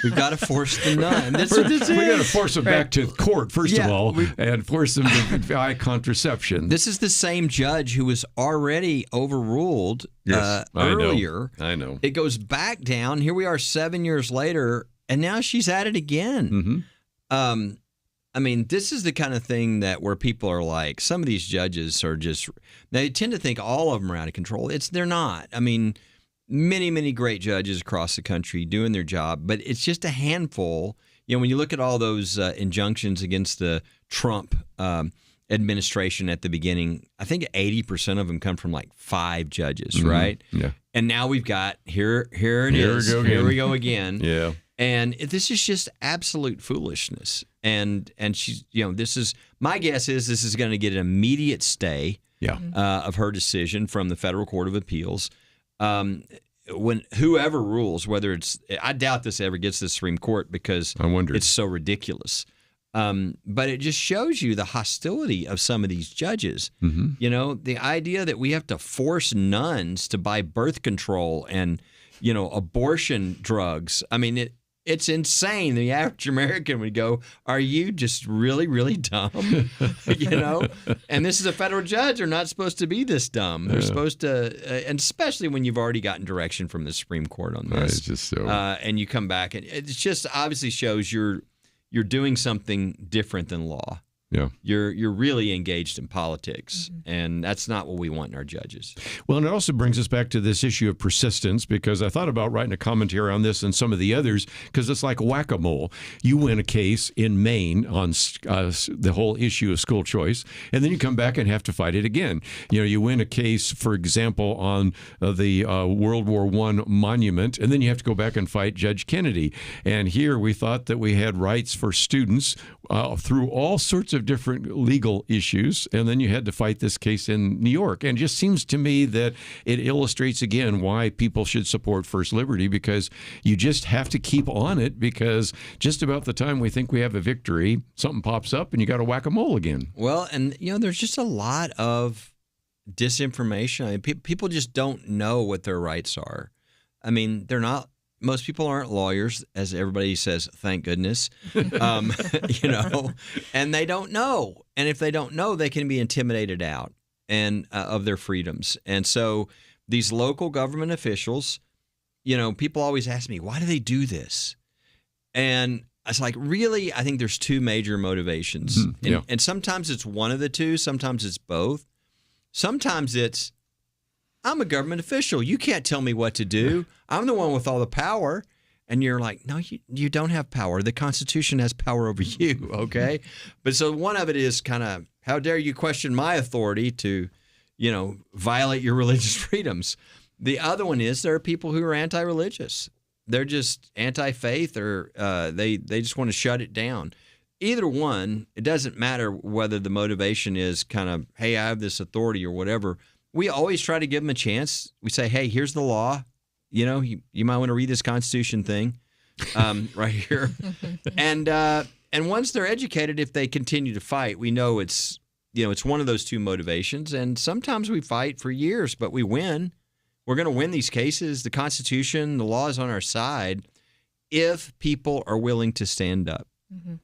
We've got to force the nuns. That's what this We got to is. force them back to court, first of all, and force them to buy contraception. This is the same judge who was already overruled Yes, earlier. I know. It goes back down. Here we are 7 years later, and now she's at it again. Mm-hmm. I mean, this is the kind of thing that where people are like, some of these judges are just, they tend to think all of them are out of control. They're not. I mean, many, many great judges across the country doing their job, but it's just a handful. When you look at all those injunctions against the Trump administration at the beginning, I think 80% of them come from like 5 judges, right? Yeah. And now we've got, here we go again. Yeah. And this is just absolute foolishness. And she's, this is, my guess is this is going to get an immediate stay of her decision from the Federal Court of Appeals. When whoever rules, whether it's, I doubt this ever gets to the Supreme Court because I wonder. It's so ridiculous. But it just shows you the hostility of some of these judges. You know, the idea that we have to force nuns to buy birth control and, you know, abortion drugs. I mean, it's insane. The average American would go, are you just really, really dumb? You know? And this is a federal judge. They're not supposed to be this dumb. They're supposed to, and especially when you've already gotten direction from the Supreme Court on this. It's just so. And you come back, and it just obviously shows you're doing something different than law. Yeah. You're really engaged in politics, and that's not what we want in our judges. Well, and it also brings us back to this issue of persistence, because I thought about writing a commentary on this and some of the others, because it's like whack-a-mole. You win a case in Maine on the whole issue of school choice, and then you come back and have to fight it again. You know, you win a case, for example, on the World War I monument, and then you have to go back and fight Judge Kennedy. And here we thought that we had rights for students through all sorts of different legal issues, and then you had to fight this case in New York. And it just seems to me that it illustrates again why people should support First Liberty, because you just have to keep on it, because just about the time we think we have a victory, something pops up and you got to whack-a-mole again. Well, and you know, there's just a lot of disinformation. I mean, people just don't know what their rights are. I mean, most people aren't lawyers, as everybody says, thank goodness, you know, and they don't know. And if they don't know, they can be intimidated out and of their freedoms. And so these local government officials, you know, people always ask me, why do they do this? And it's like, really, I think there's two major motivations. And sometimes it's one of the two. Sometimes it's both. Sometimes it's, I'm a government official. You can't tell me what to do. I'm the one with all the power. And you're like, no, you don't have power. The Constitution has power over you, okay? But so one of it is kind of, how dare you question my authority to, you know, violate your religious freedoms? The other one is there are people who are anti-religious. They're just anti-faith, or they just want to shut it down. Either one, it doesn't matter whether the motivation is kind of, hey, I have this authority or whatever. We always try to give them a chance. We say, hey, here's the law. You know, you might want to read this Constitution thing right here. And once they're educated, if they continue to fight, we know it's one of those two motivations. And sometimes we fight for years, but we win. We're going to win these cases. The Constitution, the law is on our side if people are willing to stand up,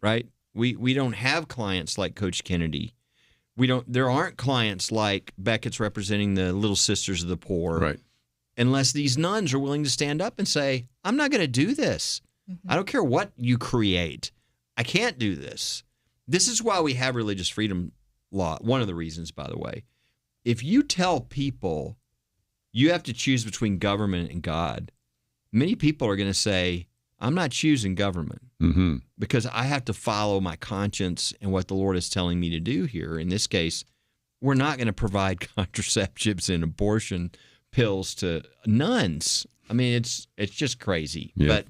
right? We don't have clients like Coach Kennedy. There aren't clients like Beckett's representing the Little Sisters of the Poor. Right. Unless these nuns are willing to stand up and say, I'm not going to do this. I don't care what you create. I can't do this. This is why we have religious freedom law. One of the reasons, by the way. If you tell people you have to choose between government and God, many people are going to say, I'm not choosing government because I have to follow my conscience and what the Lord is telling me to do here. In this case, we're not going to provide contraceptives and abortion pills to nuns. I mean, it's just crazy. Yeah. But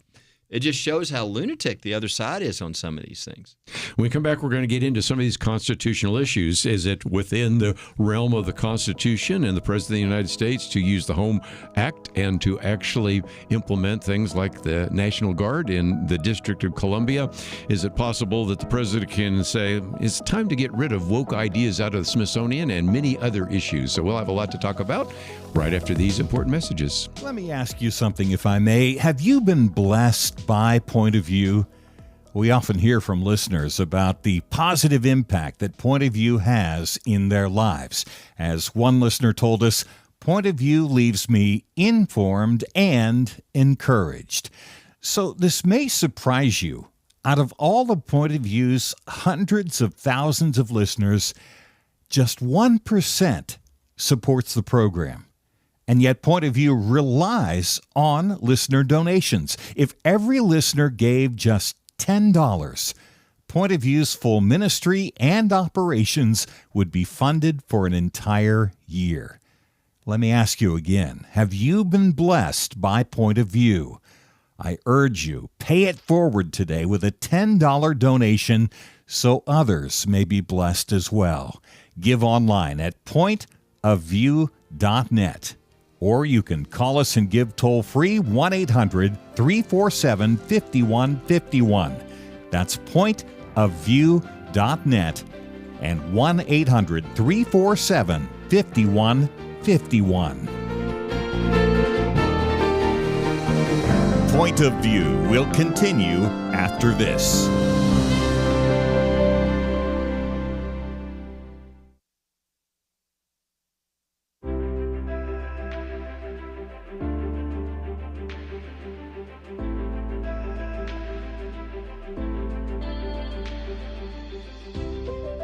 it just shows how lunatic the other side is on some of these things. When we come back, we're going to get into some of these constitutional issues. Is it within the realm of the Constitution and the President of the United States to use the Home Act and to actually implement things like the National Guard in the District of Columbia? Is it possible that the President can say, it's time to get rid of woke ideas out of the Smithsonian, and many other issues? So we'll have a lot to talk about right after these important messages. Let me ask you something, if I may. Have you been blessed by Point of View? We often hear from listeners about the positive impact that Point of View has in their lives. As one listener told us, Point of View leaves me informed and encouraged. So this may surprise you. Out of all the Point of View's hundreds of thousands of listeners, just 1% supports the program. And yet Point of View relies on listener donations. If every listener gave just $10, Point of View's full ministry and operations would be funded for an entire year. Let me ask you again, have you been blessed by Point of View? I urge you, pay it forward today with a $10 donation so others may be blessed as well. Give online at pointofview.net. Or you can call us and give toll-free 1-800-347-5151. That's ofview.net and 1-800-347-5151. Point of View will continue after this.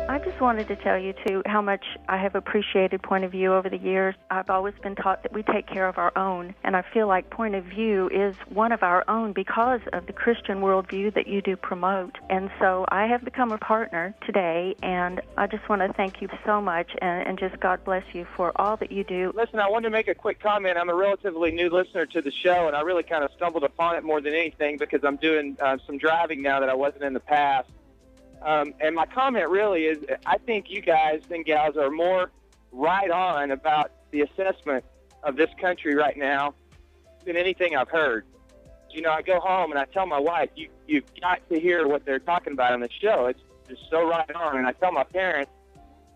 I just wanted to tell you, too, how much I have appreciated Point of View over the years. I've always been taught that we take care of our own, and I feel like Point of View is one of our own because of the Christian worldview that you do promote. And so I have become a partner today, and I just want to thank you so much, and just God bless you for all that you do. Listen, I wanted to make a quick comment. I'm a relatively new listener to the show, and I really kind of stumbled upon it more than anything because I'm doing some driving now that I wasn't in the past. And my comment really is, I think you guys and gals are more right on about the assessment of this country right now than anything I've heard. You know, I go home and I tell my wife, you've got to hear what they're talking about on the show. It's just so right on. And I tell my parents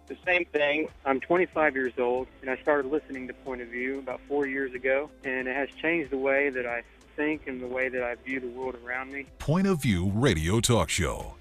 the same thing. I'm 25 years old, and I started listening to Point of View about 4 years ago, and it has changed the way that I think and the way that I view the world around me. Point of View Radio Talk Show.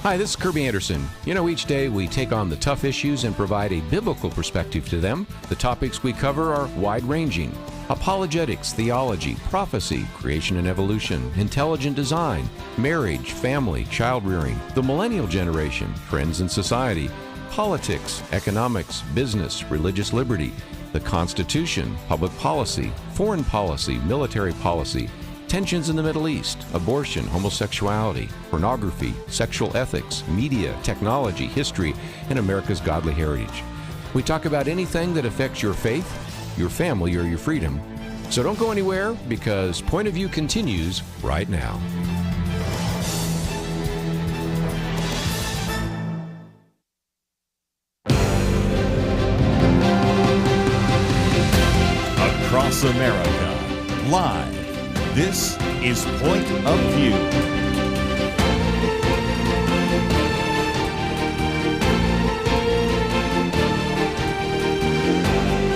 Hi, this is Kerby Anderson. Each day we take on the tough issues and provide a biblical perspective to them. The topics we cover are wide-ranging: apologetics, theology, prophecy, creation and evolution, intelligent design, marriage, family, child-rearing, the millennial generation, trends in society, politics, economics, business, religious liberty, the Constitution, public policy, foreign policy, military policy, tensions in the Middle East, abortion, homosexuality, pornography, sexual ethics, media, technology, history, and America's godly heritage. We talk about anything that affects your faith, your family, or your freedom. So don't go anywhere, because Point of View continues right now. Across America, live. This is Point of View.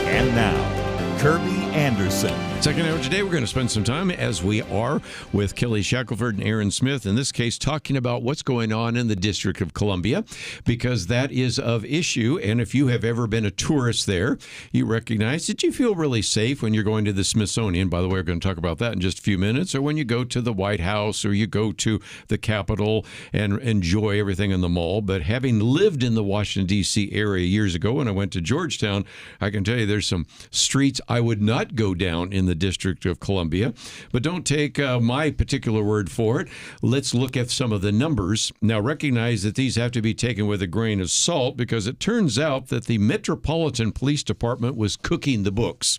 And now, Kerby Anderson. Second hour today, we're going to spend some time, as we are, with Kelly Shackelford and Erin Smith, in this case, talking about what's going on in the District of Columbia, because that is of issue. And if you have ever been a tourist there, you recognize that you feel really safe when you're going to the Smithsonian. By the way, we're going to talk about that in just a few minutes. Or when you go to the White House, or you go to the Capitol and enjoy everything in the mall. But having lived in the Washington, D.C. area years ago when I went to Georgetown, I can tell you there's some streets I would not go down in the District of Columbia. But don't take my particular word for it. Let's look at some of the numbers. Now, recognize that these have to be taken with a grain of salt, because it turns out that the Metropolitan Police Department was cooking the books.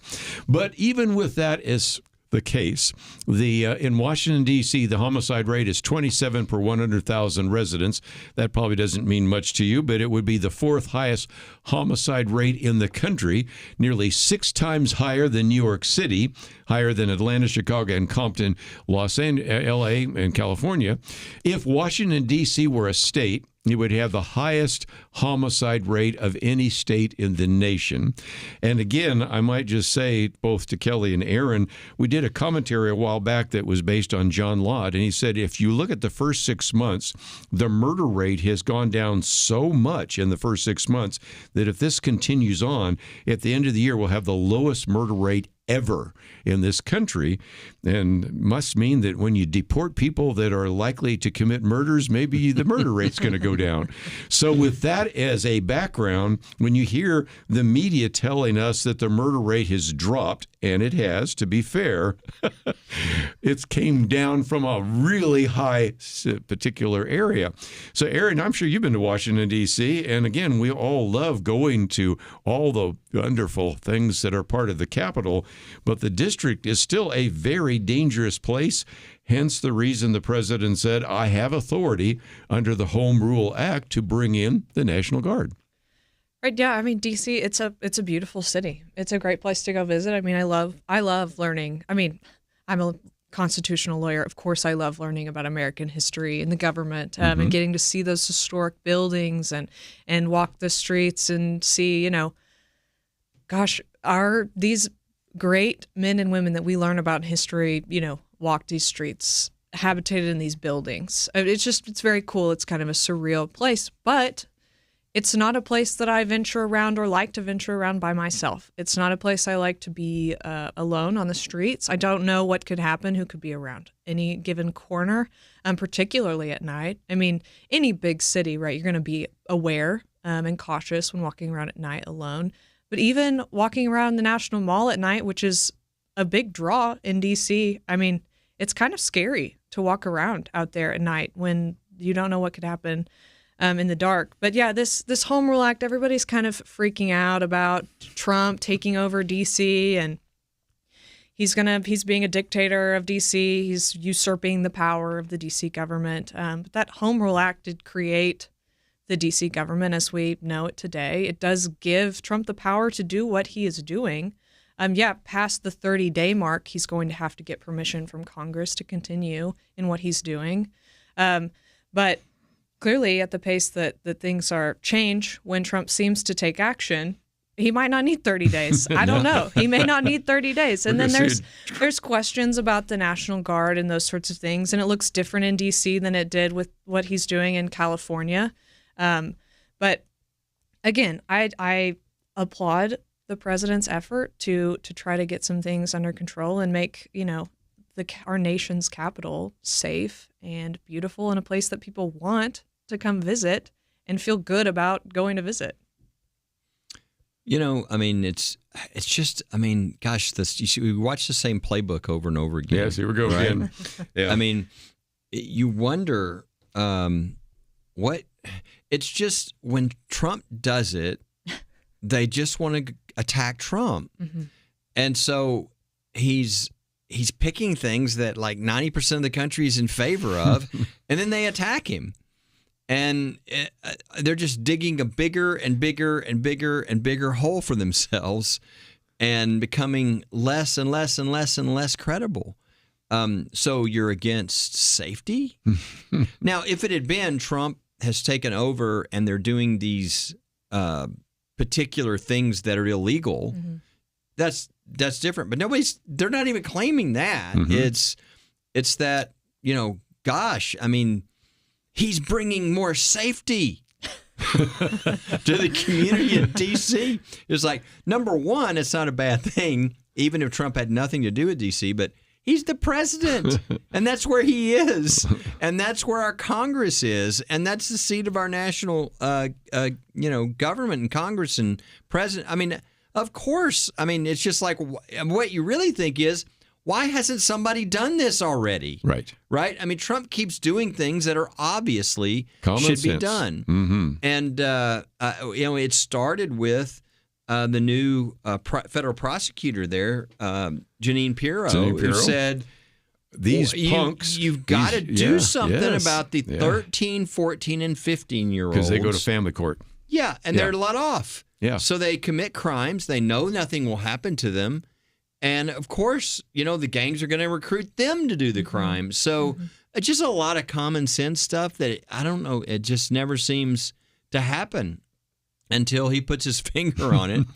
But even with that as the case, in Washington, D.C., the homicide rate is 27 per 100,000 residents. That probably doesn't mean much to you, but it would be the fourth highest homicide rate in the country, nearly 6 times higher than New York City, higher than Atlanta, Chicago, and Compton, L.A., and California. If Washington, D.C. were a state, it would have the highest homicide rate of any state in the nation. And again, I might just say, both to Kelly and Erin, we did a commentary a while back that was based on John Lott, and he said if you look at the first 6 months, the murder rate has gone down so much in the first 6 months that if this continues on, at the end of the year, we'll have the lowest murder rate ever in this country, and must mean that when you deport people that are likely to commit murders, maybe the murder rate's going to go down. So with that as a background, when you hear the media telling us that the murder rate has dropped, and it has, to be fair, it came down from a really high particular area. So Erin, I'm sure you've been to Washington, D.C., and again, we all love going to all the wonderful things that are part of the Capitol, but the district is still a very dangerous place. Hence the reason the president said, I have authority under the Home Rule Act to bring in the National Guard. Right. Yeah. I mean, DC, it's a beautiful city. It's a great place to go visit. I mean, I love learning. I mean, I'm a constitutional lawyer. Of course, I love learning about American history and the government, and getting to see those historic buildings and walk the streets and see, gosh, are these great men and women that we learn about in history, walk these streets, habitated in these buildings. It's very cool. It's kind of a surreal place, but it's not a place that I venture around or like to venture around by myself. It's not a place I like to be alone on the streets. I don't know what could happen, who could be around any given corner, particularly at night. I mean, any big city, right, you're going to be aware and cautious when walking around at night alone. But even walking around the National Mall at night, which is a big draw in D.C., I mean, it's kind of scary to walk around out there at night when you don't know what could happen in the dark. But yeah, this Home Rule Act, everybody's kind of freaking out about Trump taking over D.C. and he's being a dictator of D.C. He's usurping the power of the D.C. government. But that Home Rule Act did create the D.C. government as we know it today. It does give Trump the power to do what he is doing. Past the 30-day mark, he's going to have to get permission from Congress to continue in what he's doing. But clearly, at the pace that things are change, when Trump seems to take action, he might not need 30 days. I don't know. He may not need 30 days. And then there's questions about the National Guard and those sorts of things. And it looks different in D.C. than it did with what he's doing in California. But again, I applaud the president's effort to try to get some things under control and make, our nation's capital safe and beautiful and a place that people want to come visit and feel good about going to visit. It's just, gosh, we watch the same playbook over and over again. Yes, here we go again. Yeah. You wonder what it's just when Trump does it, they just want to attack Trump. Mm-hmm. And so he's picking things that like 90% of the country is in favor of, and then they attack him. And they're just digging a bigger and bigger and bigger and bigger hole for themselves and becoming less and less and less and less credible. So you're against safety? Now, if it had been Trump has taken over and they're doing these particular things that are illegal, mm-hmm. that's different. But they're not even claiming that. Mm-hmm. It's that, gosh, he's bringing more safety to the community in D.C. It's like, number one, it's not a bad thing, even if Trump had nothing to do with D.C., but he's the president, and that's where he is, and that's where our Congress is, and that's the seat of our national, government and Congress and president. Of course. It's just like what you really think is, why hasn't somebody done this already? Right. Trump keeps doing things that are obviously common should sense. be done. Mm-hmm. And, it started with the new federal prosecutor there, Jeanine Pirro, who said, these punks. You've got to do something about the 13, 14, and 15-year-olds. Because they go to family court. Yeah, and they're let off. Yeah. So they commit crimes. They know nothing will happen to them. And, of course, the gangs are going to recruit them to do the crime. So it's just a lot of common sense stuff that, I don't know, it just never seems to happen until he puts his finger on it.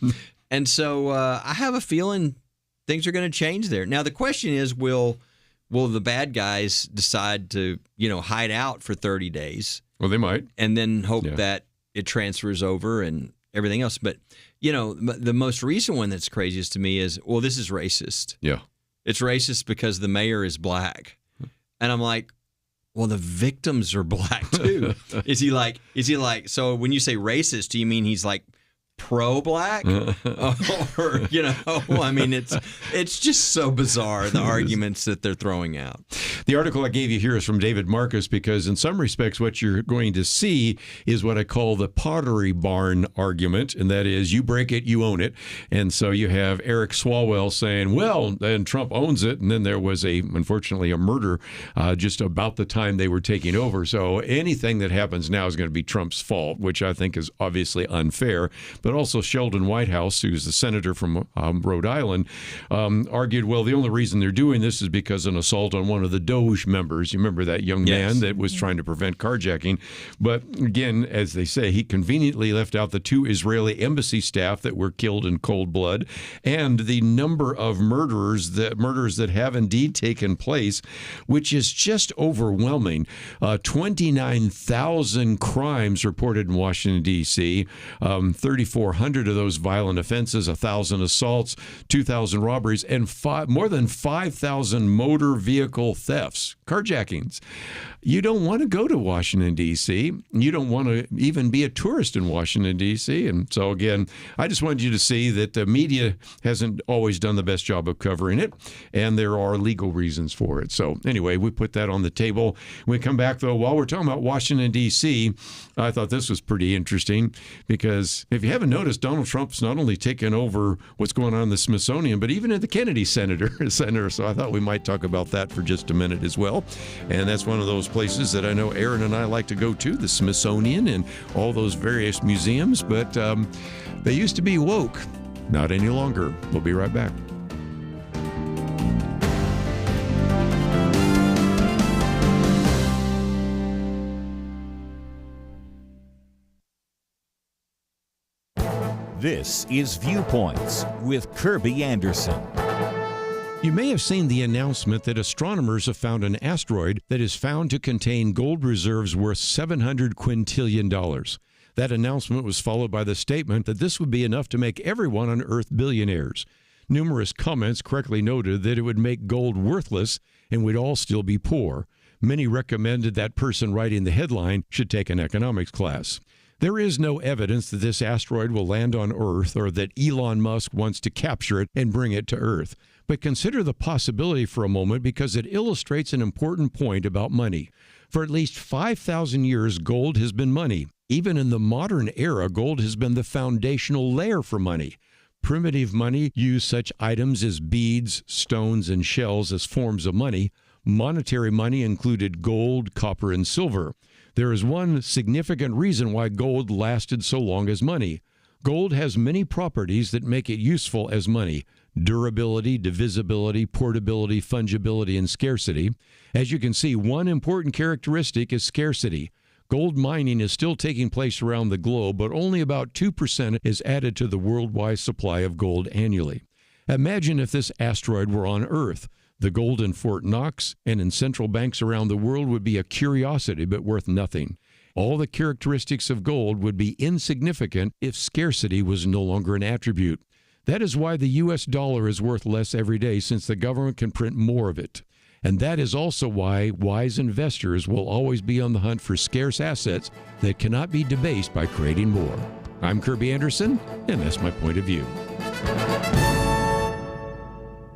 And so I have a feeling things are going to change there. Now, the question is, will the bad guys decide to, hide out for 30 days? Well, they might. And then hope that it transfers over and everything else. But, the most recent one that's craziest to me is, well, this is racist. Yeah. It's racist because the mayor is black. And I'm like, well, the victims are black too. Is he like, so when you say racist, do you mean he's like pro-black? Or, it's just so bizarre, the arguments that they're throwing out. The article I gave you here is from David Marcus, because in some respects what you're going to see is what I call the Pottery Barn argument, and that is you break it, you own it. And so you have Eric Swalwell saying, well, then Trump owns it, and then there was unfortunately a murder just about the time they were taking over. So anything that happens now is going to be Trump's fault, which I think is obviously unfair. But also Sheldon Whitehouse, who's the senator from Rhode Island, argued, well, the only reason they're doing this is because an assault on one of the Doge members. You remember that young man that was trying to prevent carjacking. But again, as they say, he conveniently left out the 2 Israeli embassy staff that were killed in cold blood and the number of murders that have indeed taken place, which is just overwhelming. 29,000 crimes reported in Washington, D.C., 3,400 of those violent offenses, 1,000 assaults, 2,000 robberies, and more than 5,000 motor vehicle thefts, carjackings. You don't want to go to Washington, D.C. You don't want to even be a tourist in Washington, D.C. And so, again, I just wanted you to see that the media hasn't always done the best job of covering it, and there are legal reasons for it. So, anyway, we put that on the table. When we come back, though, while we're talking about Washington, D.C., I thought this was pretty interesting because if you haven't noticed, Donald Trump's not only taken over what's going on in the Smithsonian, but even at the Kennedy Center. So I thought we might talk about that for just a minute as well. And that's one of those places that I know Erin and I like to go to, the Smithsonian and all those various museums. But they used to be woke. Not any longer. We'll be right back. This is Viewpoints with Kerby Anderson. You may have seen the announcement that astronomers have found an asteroid that is found to contain gold reserves worth $700 quintillion. That announcement was followed by the statement that this would be enough to make everyone on Earth billionaires. Numerous comments correctly noted that it would make gold worthless and we'd all still be poor. Many recommended that person writing the headline should take an economics class. There is no evidence that this asteroid will land on Earth or that Elon Musk wants to capture it and bring it to Earth. But consider the possibility for a moment because it illustrates an important point about money. For at least 5,000 years, gold has been money. Even in the modern era, gold has been the foundational layer for money. Primitive money used such items as beads, stones, and shells as forms of money. Monetary money included gold, copper, and silver. There is one significant reason why gold lasted so long as money. Gold has many properties that make it useful as money: durability, divisibility, portability, fungibility, and scarcity. As you can see, one important characteristic is scarcity. Gold mining is still taking place around the globe, but only about 2% is added to the worldwide supply of gold annually. Imagine if this asteroid were on Earth. The gold in Fort Knox and in central banks around the world would be a curiosity but worth nothing. All the characteristics of gold would be insignificant if scarcity was no longer an attribute. That is why the U.S. dollar is worth less every day, since the government can print more of it. And that is also why wise investors will always be on the hunt for scarce assets that cannot be debased by creating more. I'm Kerby Anderson, and that's my point of view.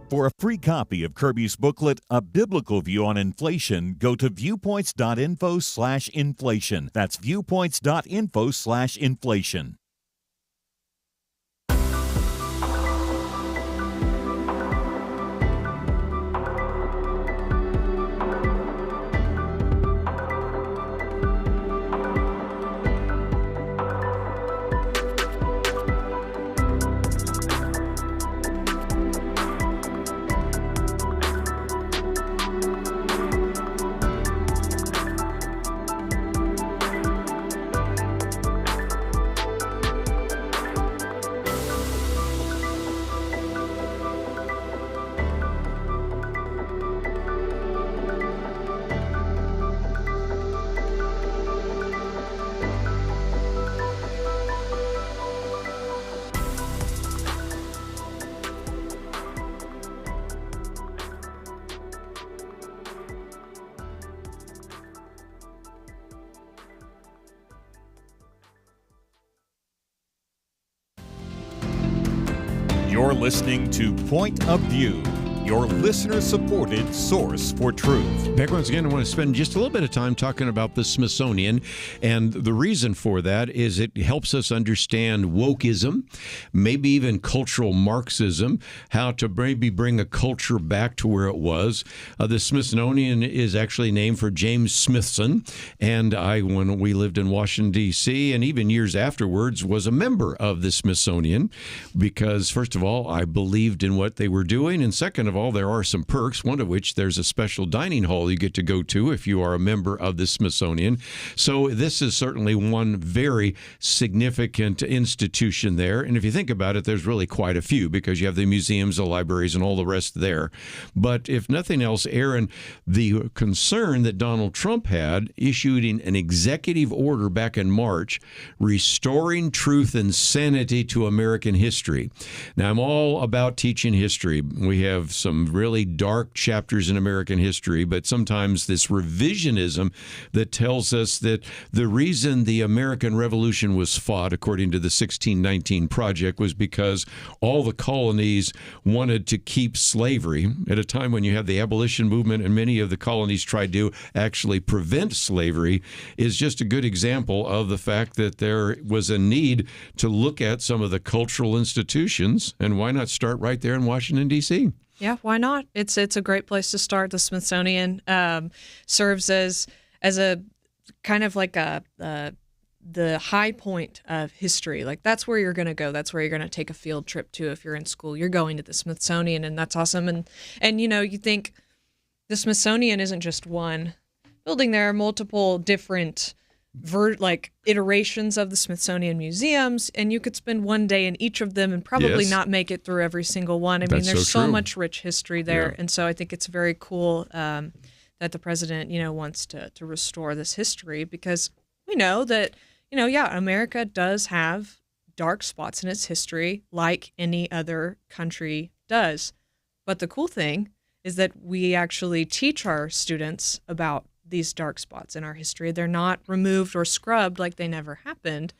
For a free copy of Kerby's booklet, A Biblical View on Inflation, go to viewpoints.info/inflation. That's viewpoints.info/inflation. You're listening to Point of View, your listener-supported source for truth. Back once again, I want to spend just a little bit of time talking about the Smithsonian, and the reason for that is it helps us understand wokeism, maybe even cultural Marxism, how to maybe bring a culture back to where it was. The Smithsonian is actually named for James Smithson, and when we lived in Washington, D.C., and even years afterwards, was a member of the Smithsonian because, first of all, I believed in what they were doing, and second of all, there are some perks, one of which there's a special dining hall you get to go to if you are a member of the Smithsonian. So this is certainly one very significant institution there. And if you think about it, there's really quite a few because you have the museums, the libraries, and all the rest there. But if nothing else, Erin, the concern that Donald Trump had issued an executive order back in March restoring truth and sanity to American history. Now, I'm all about teaching history. We have some really dark chapters in American history, but sometimes this revisionism that tells us that the reason the American Revolution was fought, according to the 1619 Project, was because all the colonies wanted to keep slavery at a time when you have the abolition movement and many of the colonies tried to actually prevent slavery, is just a good example of the fact that there was a need to look at some of the cultural institutions, and why not start right there in Washington, D.C.? Yeah, why not? It's a great place to start. The Smithsonian serves as a kind of like the high point of history. Like that's where you're going to go. That's where you're going to take a field trip to if you're in school. You're going to the Smithsonian, and that's awesome. And you know, you think the Smithsonian isn't just one building. There are multiple different iterations of the Smithsonian museums, and you could spend one day in each of them and probably Yes. not make it through every single one. I mean, That's there's so so true. much rich history there, Yeah. and so I think it's very cool that the president, wants to restore this history, because we know that, America does have dark spots in its history like any other country does. But the cool thing is that we actually teach our students about these dark spots in our history. They're not removed or scrubbed like they never happened.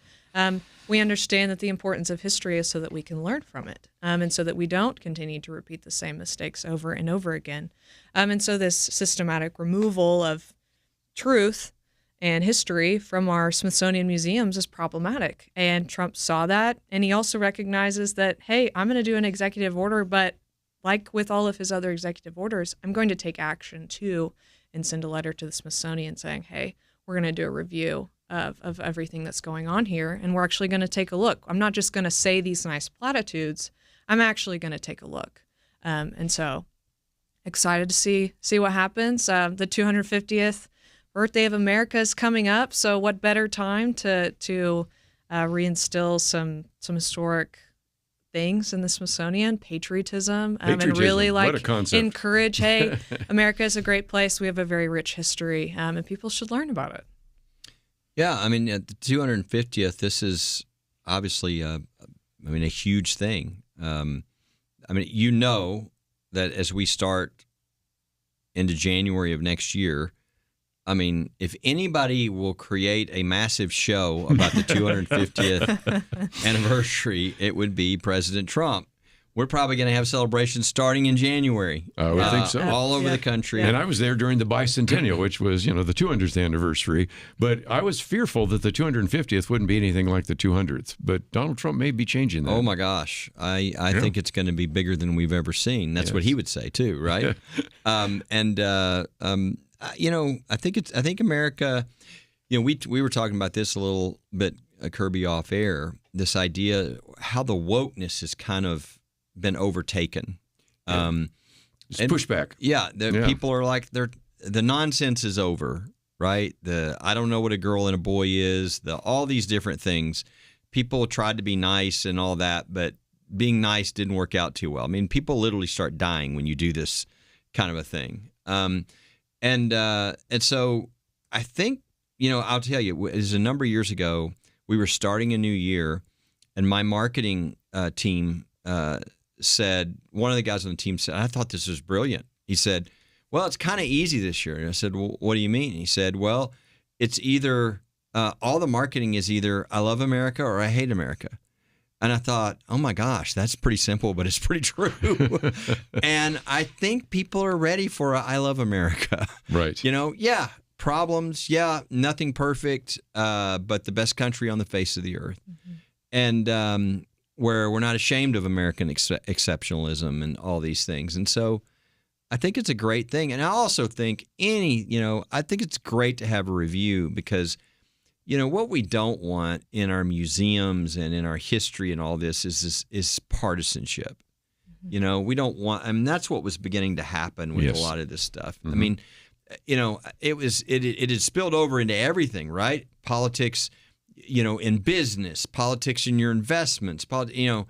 We understand that the importance of history is so that we can learn from it, and so that we don't continue to repeat the same mistakes over and over again. And so this systematic removal of truth and history from our Smithsonian museums is problematic. And Trump saw that, and he also recognizes that, hey, I'm going to do an executive order, but like with all of his other executive orders, I'm going to take action too and send a letter to the Smithsonian saying, hey, we're going to do a review of everything that's going on here, and we're actually going to take a look. I'm not just going to say these nice platitudes. I'm actually going to take a look. And so excited to see what happens. The 250th birthday of America is coming up, so what better time to reinstill some historic things in the Smithsonian, patriotism. And really what a concept. encourage, hey, America is a great place. We have a very rich history, and people should learn about it. Yeah, I mean, at the 250th, this is obviously, a huge thing. That as we start into January of next year, if anybody will create a massive show about the 250th anniversary, it would be President Trump. We're probably going to have celebrations starting in January. I would think so. All over the country. And I was there during the bicentennial, which was, the 200th anniversary. But I was fearful that the 250th wouldn't be anything like the 200th. But Donald Trump may be changing that. Oh, my gosh. I think it's going to be bigger than we've ever seen. That's what he would say, too, right? I think America, we were talking about this a little bit, Kerby, off air, this idea how the wokeness has kind of been overtaken. It's pushback. Yeah, people are like, the nonsense is over, right? I don't know what a girl and a boy is, all these different things. People tried to be nice and all that, but being nice didn't work out too well. People literally start dying when you do this kind of a thing. And so I think, I'll tell you, it was a number of years ago, we were starting a new year, and my marketing team said, one of the guys on the team said, I thought this was brilliant. He said, well, it's kind of easy this year. And I said, well, what do you mean? He said, well, it's either, all the marketing is either I love America or I hate America. And I thought, oh my gosh, that's pretty simple, but it's pretty true. And I think people are ready for a I love America. Right. Problems, nothing perfect, but the best country on the face of the earth. Mm-hmm. And where we're not ashamed of American exceptionalism and all these things. And so I think it's a great thing. And I also think I think it's great to have a review because, what we don't want in our museums and in our history and all this is partisanship. Mm-hmm. We don't want, that's what was beginning to happen with a lot of this stuff. Mm-hmm. It had spilled over into everything, right? Politics, in business, politics in your investments, and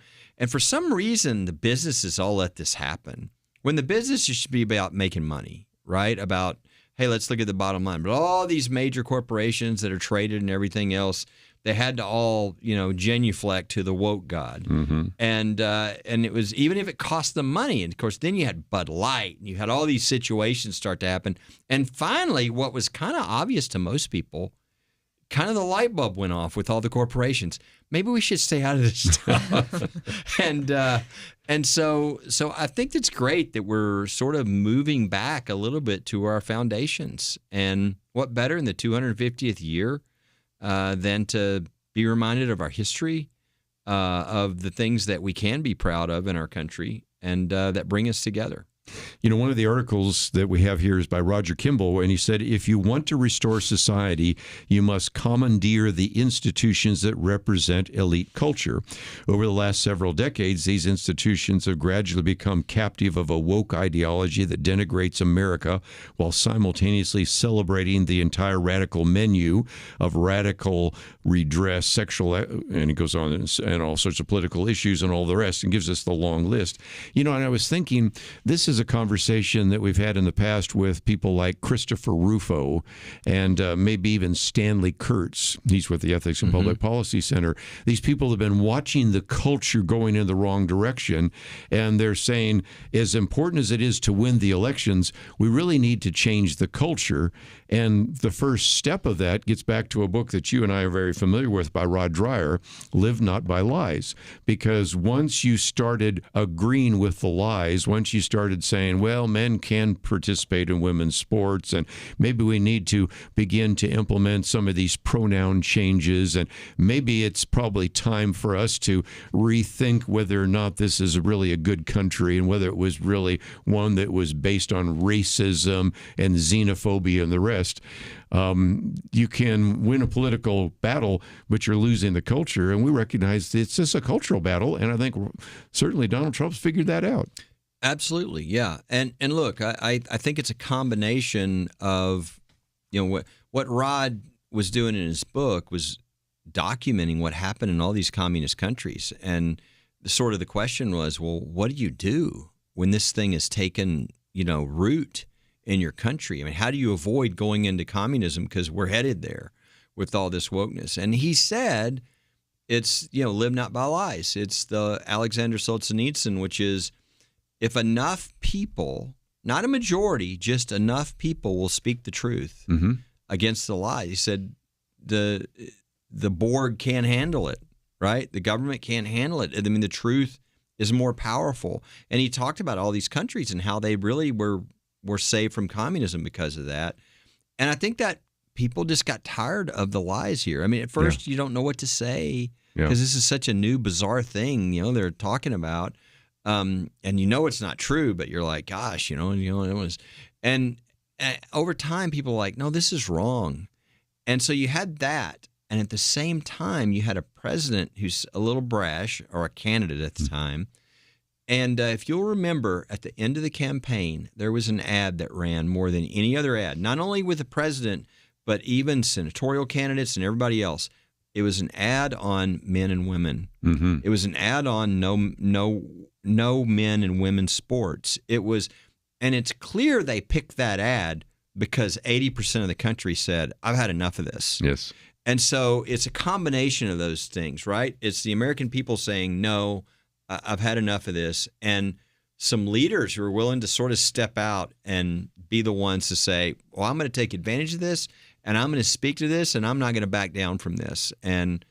for some reason, the businesses all let this happen. When the business should be about making money, right? About, hey, let's look at the bottom line. But all these major corporations that are traded and everything else, they had to all, genuflect to the woke god. Mm-hmm. And it was, even if it cost them money, and of course, then you had Bud Light, and you had all these situations start to happen. And finally, what was kind of obvious to most people, kind of the light bulb went off with all the corporations. Maybe we should stay out of this stuff. And so I think it's great that we're sort of moving back a little bit to our foundations. And what better in the 250th year than to be reminded of our history, of the things that we can be proud of in our country, and that bring us together. You know, one of the articles that we have here is by Roger Kimball, and he said, if you want to restore society, you must commandeer the institutions that represent elite culture. Over the last several decades, these institutions have gradually become captive of a woke ideology that denigrates America while simultaneously celebrating the entire radical menu of radical redress, sexual, and it goes on, and all sorts of political issues and all the rest, and gives us the long list. You know, and I was thinking, this is a conversation that we've had in the past with people like Christopher Rufo and maybe even Stanley Kurtz. He's with the Ethics and Public Policy Center. These people have been watching the culture going in the wrong direction, and they're saying, as important as it is to win the elections, we really need to change the culture. And the first step of that gets back to a book that you and I are very familiar with by Rod Dreyer, Live Not by Lies. Because once you started agreeing with the lies, once you started saying, well, men can participate in women's sports, and maybe we need to begin to implement some of these pronoun changes, and maybe it's probably time for us to rethink whether or not this is really a good country and whether it was really one that was based on racism and xenophobia and the rest. You can win a political battle, but you're losing the culture, and we recognize it's just a cultural battle, and I think certainly Donald Trump's figured that out. Absolutely, yeah. And look, I think it's a combination of, you know, what Rod was doing in his book was documenting what happened in all these communist countries. And sort of the question was, well, what do you do when this thing has taken, you know, root in your country? I mean, how do you avoid going into communism, because we're headed there with all this wokeness? And he said it's, you know, live not by lies. It's the Alexander Solzhenitsyn, which is, if enough people, not a majority, just enough people will speak the truth against the lie. He said the Borg can't handle it, right? The government can't handle it. I mean, the truth is more powerful. And he talked about all these countries and how they really were saved from communism because of that. And I think that people just got tired of the lies here. I mean, at first you don't know what to say because this is such a new, bizarre thing, you know, they're talking about. And you know it's not true, but you're like, gosh, you know, it was. And over time, people are like, no, this is wrong. And so you had that. And at the same time, you had a president who's a little brash, or a candidate at the time. And if you'll remember, at the end of the campaign, there was an ad that ran more than any other ad, not only with the president, but even senatorial candidates and everybody else. It was an ad on men and women. It was an ad on no men and women's sports. It was, and it's clear they picked that ad because 80% of the country said, I've had enough of this. Yes. And so it's a combination of those things, right? It's the American people saying, no, I've had enough of this. And some leaders who are willing to sort of step out and be the ones to say, well, I'm going to take advantage of this, and I'm going to speak to this, and I'm not going to back down from this. And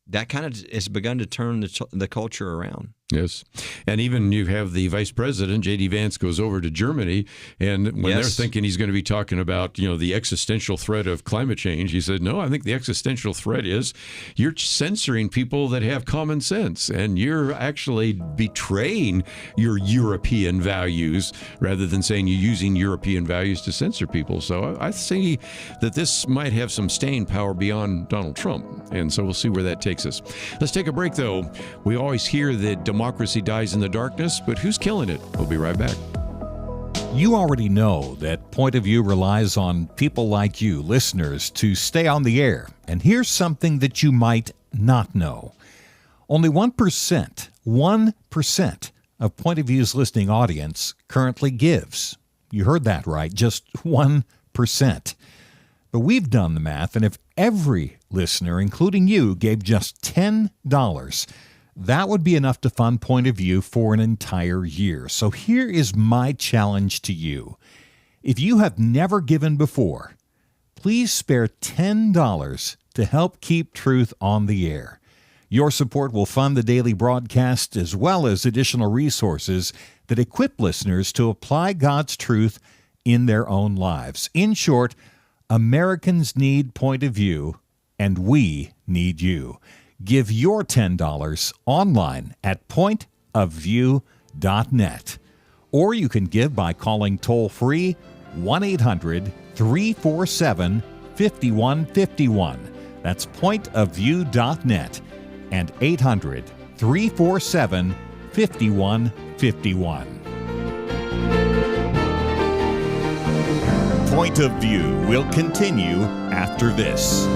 that kind of has begun to turn the culture around. Yes. And even you have the vice president, J.D. Vance, goes over to Germany, and when they're thinking he's going to be talking about, you know, the existential threat of climate change, he said, no, I think the existential threat is you're censoring people that have common sense, and you're actually betraying your European values rather than saying you're using European values to censor people. So I see that this might have some staying power beyond Donald Trump, and so we'll see where that takes us. Let's take a break, though. We always hear that democracy dies in the darkness, but who's killing it? We'll be right back. You already know that Point of View relies on people like you, listeners, to stay on the air. And here's something that you might not know. Only 1% of Point of View's listening audience currently gives. You heard that right, just 1%. But we've done the math, and if every listener, including you, gave just $10, that would be enough to fund Point of View for an entire year. So here is my challenge to you. If you have never given before, please spare $10 to help keep truth on the air. Your support will fund the daily broadcast as well as additional resources that equip listeners to apply God's truth in their own lives. In short, Americans need Point of View, and we need you. Give your $10 online at pointofview.net or you can give by calling toll-free 1-800-347-5151. That's pointofview.net and 800-347-5151. Point of View will continue after this.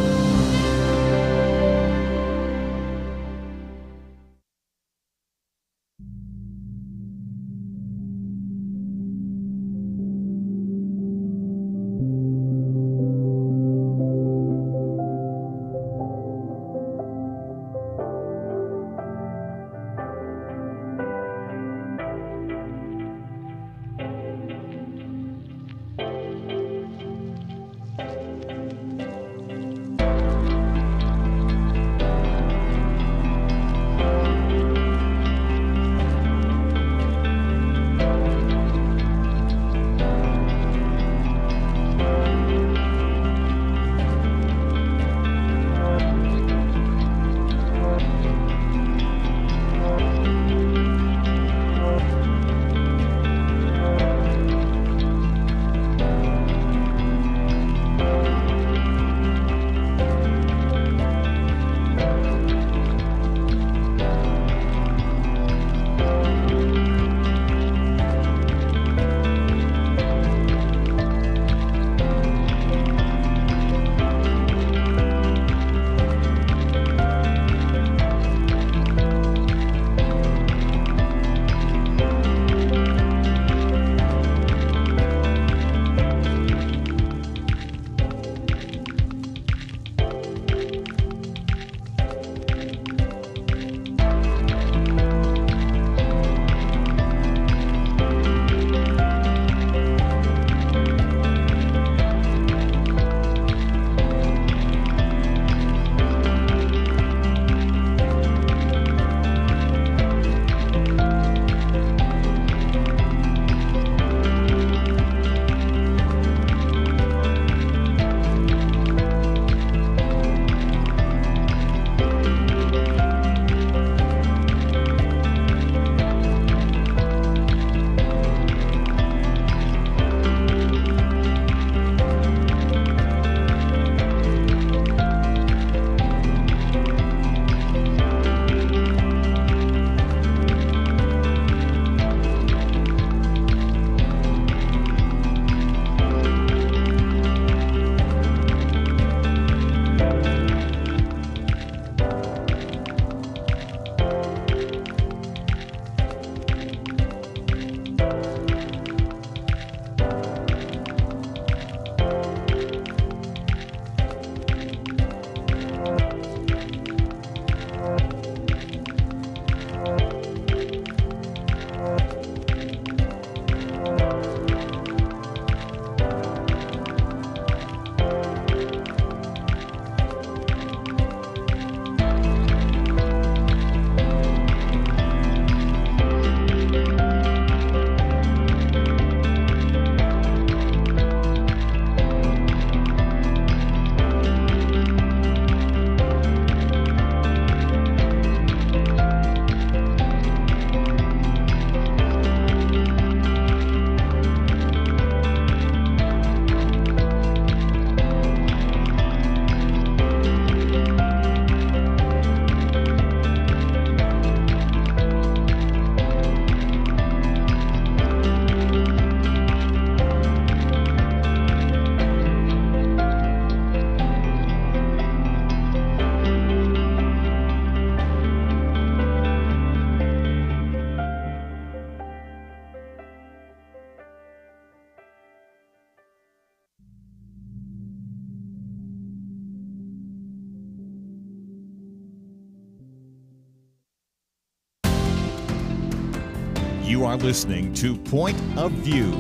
You are listening to Point of View.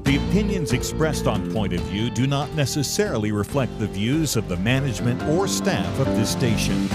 The opinions expressed on Point of View do not necessarily reflect the views of the management or staff of this station.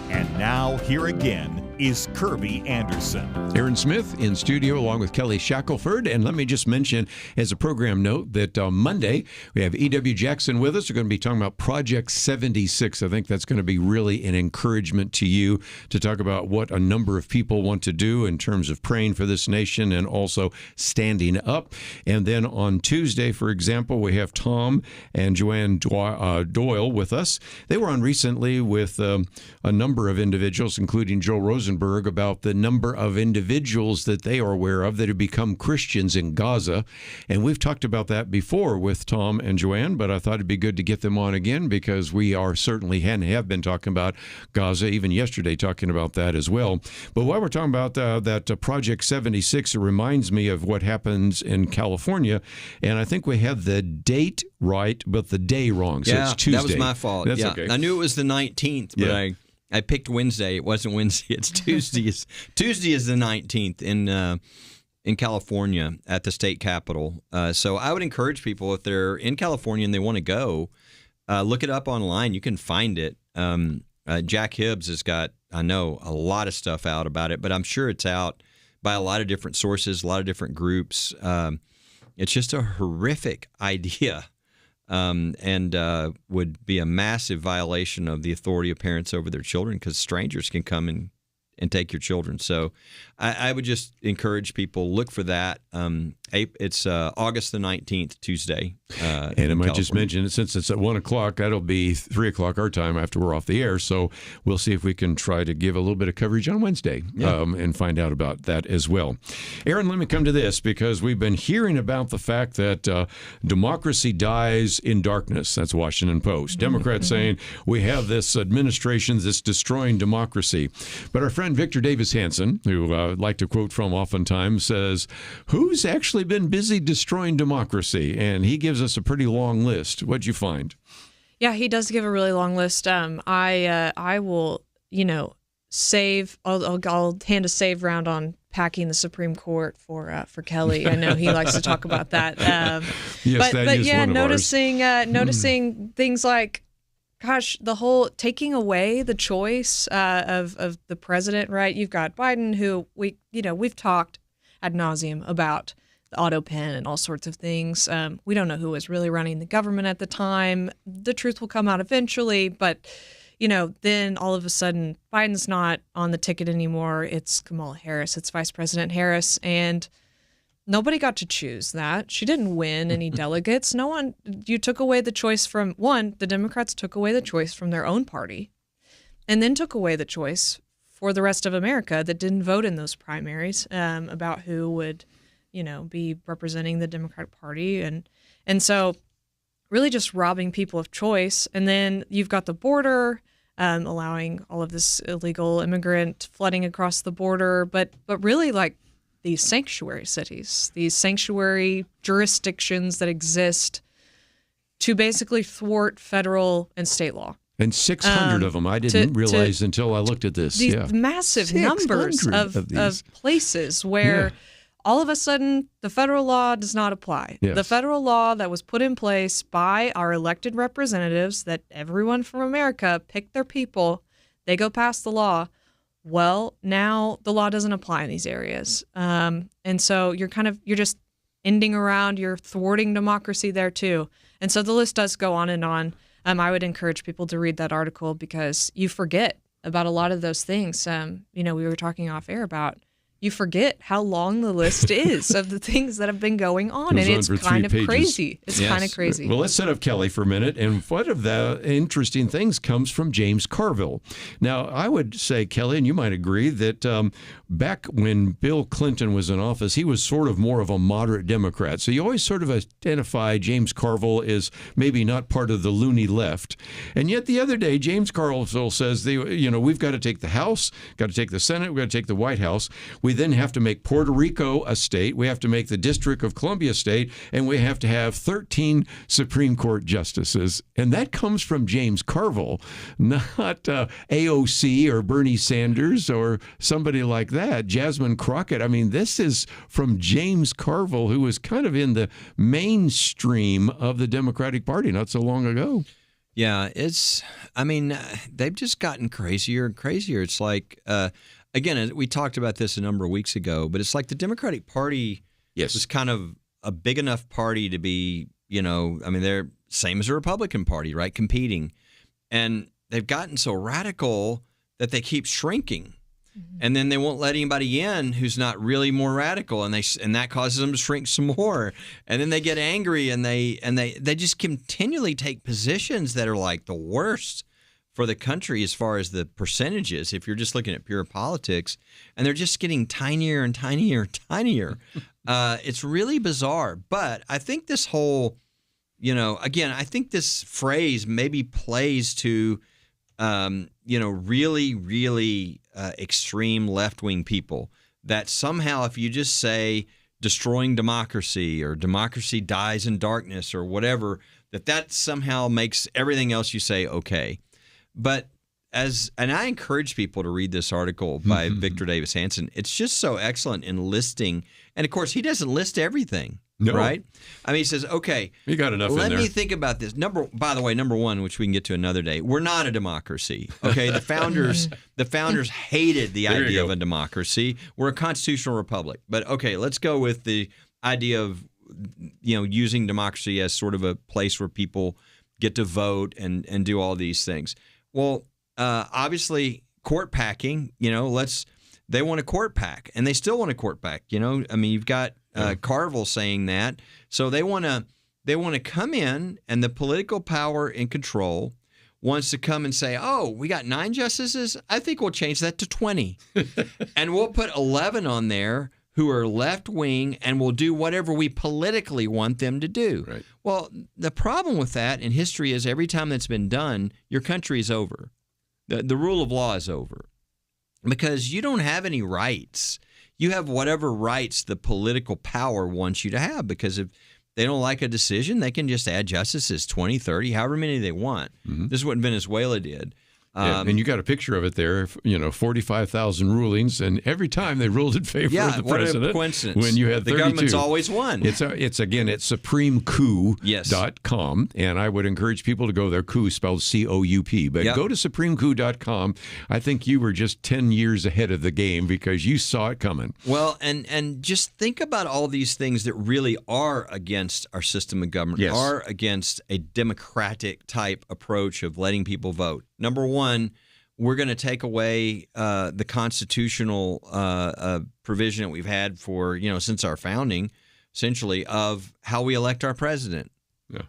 And now, here again, is Kerby Anderson. Erin Smith in studio along with Kelly Shackelford. And let me just mention as a program note that on Monday we have E.W. Jackson with us. We're going to be talking about Project 76. I think that's going to be really an encouragement to you to talk about what a number of people want to do in terms of praying for this nation and also standing up. And then on Tuesday, for example, we have Tom and Joanne Doyle with us. They were on recently with a number of individuals, including Joel Rosenberg, about the number of individuals that they are aware of that have become Christians in Gaza. And we've talked about that before with Tom and Joanne, but I thought it'd be good to get them on again because we are certainly and have been talking about Gaza, even yesterday talking about that as well. But while we're talking about that Project 76, it reminds me of what happens in California. And I think we have the date right, but the day wrong. So it's Tuesday. That was my fault. That's yeah. okay. I knew it was the 19th, but I picked Wednesday. It wasn't Wednesday. It's Tuesday. Tuesday is the 19th in California at the state capitol. So I would encourage people, if they're in California and they want to go, look it up online. You can find it. Jack Hibbs has got, I know, a lot of stuff out about it, but I'm sure it's out by a lot of different sources, a lot of different groups. It's just a horrific idea. And would be a massive violation of the authority of parents over their children because strangers can come and take your children. So I would just encourage people, look for that. It's August the 19th, Tuesday. And I might just mention, since it's at 1 o'clock, that'll be 3 o'clock our time after we're off the air. So we'll see if we can try to give a little bit of coverage on Wednesday and find out about that as well. Erin, let me come to this because we've been hearing about the fact that democracy dies in darkness. That's Washington Post. Democrats saying we have this administration that's destroying democracy. But our friend Victor Davis Hanson, who I like to quote from oftentimes, says, who's actually been busy destroying democracy? And he gives us a pretty long list. What'd you find? Yeah, he does give a really long list. I will, save. I'll hand a save round on packing the Supreme Court for Kelly. I know he likes to talk about that. Yes, but is yeah, one of noticing things like, gosh, the whole taking away the choice of the president. Right? You've got Biden, who we've talked ad nauseum about the auto pen and all sorts of things. We don't know who was really running the government at the time. The truth will come out eventually, but then all of a sudden Biden's not on the ticket anymore. It's Kamala Harris. It's Vice President Harris, and nobody got to choose that. She didn't win any delegates. No one. You took away the choice from the Democrats took away the choice from their own party, and then took away the choice for the rest of America that didn't vote in those primaries about who would be representing the Democratic Party. And so really just robbing people of choice. And then you've got the border, allowing all of this illegal immigrant flooding across the border, but really like these sanctuary cities, these sanctuary jurisdictions that exist to basically thwart federal and state law. And 600 of them. I didn't realize until I looked at this. These massive numbers of places where all of a sudden the federal law does not apply. Yes. The federal law that was put in place by our elected representatives, that everyone from America picked their people, they go past the law. Well, now the law doesn't apply in these areas. And so you're just ending around, you're thwarting democracy there too. And so the list does go on and on. I would encourage people to read that article because you forget about a lot of those things. We were talking off air about, you forget how long the list is of the things that have been going on, and it's kind of crazy. It's kind of crazy. Well, let's set up Kelly for a minute, and one of the interesting things comes from James Carville. Now, I would say, Kelly, and you might agree, that back when Bill Clinton was in office, he was sort of more of a moderate Democrat. So you always sort of identify James Carville as maybe not part of the loony left. And yet the other day, James Carville says, we've got to take the House, got to take the Senate, we've got to take the White House. We then have to make Puerto Rico a state. We have to make the District of Columbia state, and we have to have 13 Supreme Court justices. And that comes from James Carville, not AOC or Bernie Sanders or somebody like that, Jasmine Crockett. I mean, this is from James Carville, who was kind of in the mainstream of the Democratic Party not so long ago. Yeah, they've just gotten crazier and crazier. It's like, again, we talked about this a number of weeks ago, but it's like the Democratic Party is kind of a big enough party to be, they're same as the Republican Party, right? Competing. And they've gotten so radical that they keep shrinking. And then they won't let anybody in who's not really more radical, and that causes them to shrink some more. And then they get angry, and they just continually take positions that are like the worst for the country as far as the percentages. If you're just looking at pure politics, and they're just getting tinier and tinier and tinier. It's really bizarre. But I think this whole, I think this phrase maybe plays to, really, really extreme left-wing people, that somehow if you just say destroying democracy or democracy dies in darkness or whatever, that somehow makes everything else you say okay. But and I encourage people to read this article by Victor Davis Hanson. It's just so excellent in listing. And of course, he doesn't list everything. No. Right? I mean, he says, okay, you got enough in there. Let me think about this. By the way, number one, which we can get to another day, we're not a democracy. Okay, the founders hated the idea of a democracy. We're a constitutional republic. But okay, let's go with the idea of using democracy as sort of a place where people get to vote and do all these things. Well, obviously, court packing. They want a court pack, and they still want a court pack. You've got Carville saying that. So they want to come in, and the political power in control wants to come and say, oh, we got 9 justices? I think we'll change that to 20. And we'll put 11 on there who are left-wing, and will do whatever we politically want them to do. Right. Well, the problem with that in history is every time that's been done, your country is over. The rule of law is over. Because you don't have any rights. You have whatever rights the political power wants you to have, because if they don't like a decision, they can just add justices, 20, 30, however many they want. This is what Venezuela did. And you got a picture of it there, 45,000 rulings, and every time they ruled in favor of the president. What a coincidence. When you had 32. The government's always won. It's supremecoup.com, and I would encourage people to go there, coup spelled C-O-U-P. But go to supremecoup.com. I think you were just 10 years ahead of the game because you saw it coming. Well, and just think about all these things that really are against our system of government, are against a democratic type approach of letting people vote. Number one, we're going to take away the constitutional provision that we've had for, since our founding, essentially, of how we elect our president.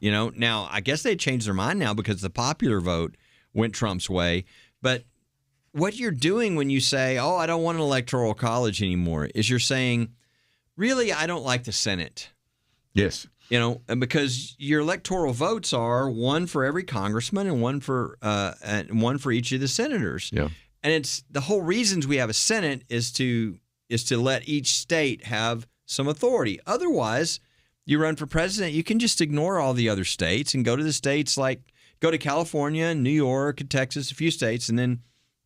Yeah. Now, I guess they changed their mind now because the popular vote went Trump's way. But what you're doing when you say, oh, I don't want an electoral college anymore, is you're saying, really, I don't like the Senate. Yes. Because your electoral votes are one for every congressman and one for each of the senators. Yeah. And it's the whole reasons we have a Senate is to let each state have some authority. Otherwise, you run for president, you can just ignore all the other states and go to the states go to California and New York and Texas, a few states, and then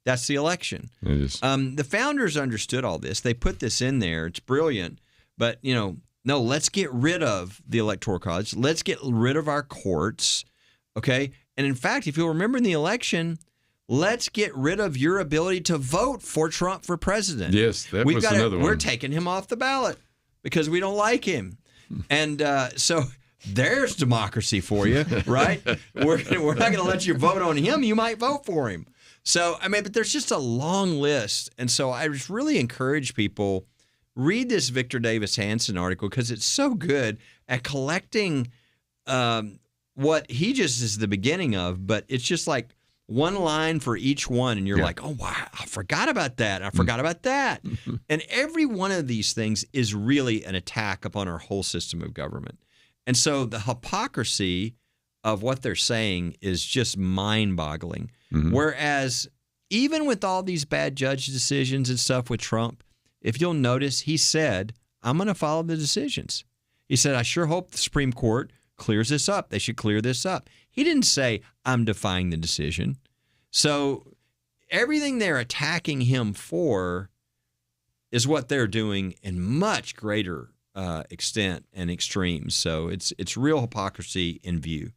that's the election. It is. The founders understood all this. They put this in there. It's brilliant. But, no, let's get rid of the Electoral College. Let's get rid of our courts, okay? And in fact, if you'll remember in the election, let's get rid of your ability to vote for Trump for president. Yes, that was another one. We're taking him off the ballot because we don't like him. And so there's democracy for you, right? We're not going to let you vote on him. You might vote for him. So, but there's just a long list. And so I just really encourage people, read this Victor Davis Hanson article because it's so good at collecting what he just is the beginning of, but it's just like one line for each one, and you're like, oh, wow, I forgot about that. I forgot about that. And every one of these things is really an attack upon our whole system of government. And so the hypocrisy of what they're saying is just mind-boggling. Whereas even with all these bad judge decisions and stuff with Trump, if you'll notice, he said, I'm going to follow the decisions. He said, I sure hope the Supreme Court clears this up. They should clear this up. He didn't say, I'm defying the decision. So everything they're attacking him for is what they're doing in much greater extent and extremes. So it's real hypocrisy in view.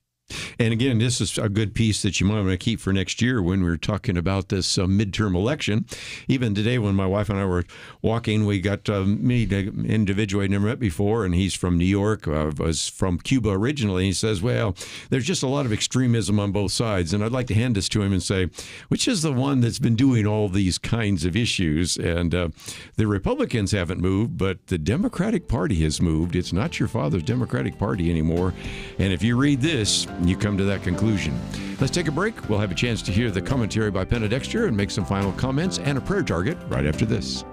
And again, this is a good piece that you might want to keep for next year when we're talking about this midterm election. Even today, when my wife and I were walking, we got meet an individual I'd never met before, and he's from New York, was from Cuba originally. He says, well, there's just a lot of extremism on both sides, and I'd like to hand this to him and say, which is the one that's been doing all these kinds of issues? And the Republicans haven't moved, but the Democratic Party has moved. It's not your father's Democratic Party anymore. And if you read this, you come to that conclusion. Let's take a break. We'll have a chance to hear the commentary by Penna Dexter and make some final comments and a prayer target right after this.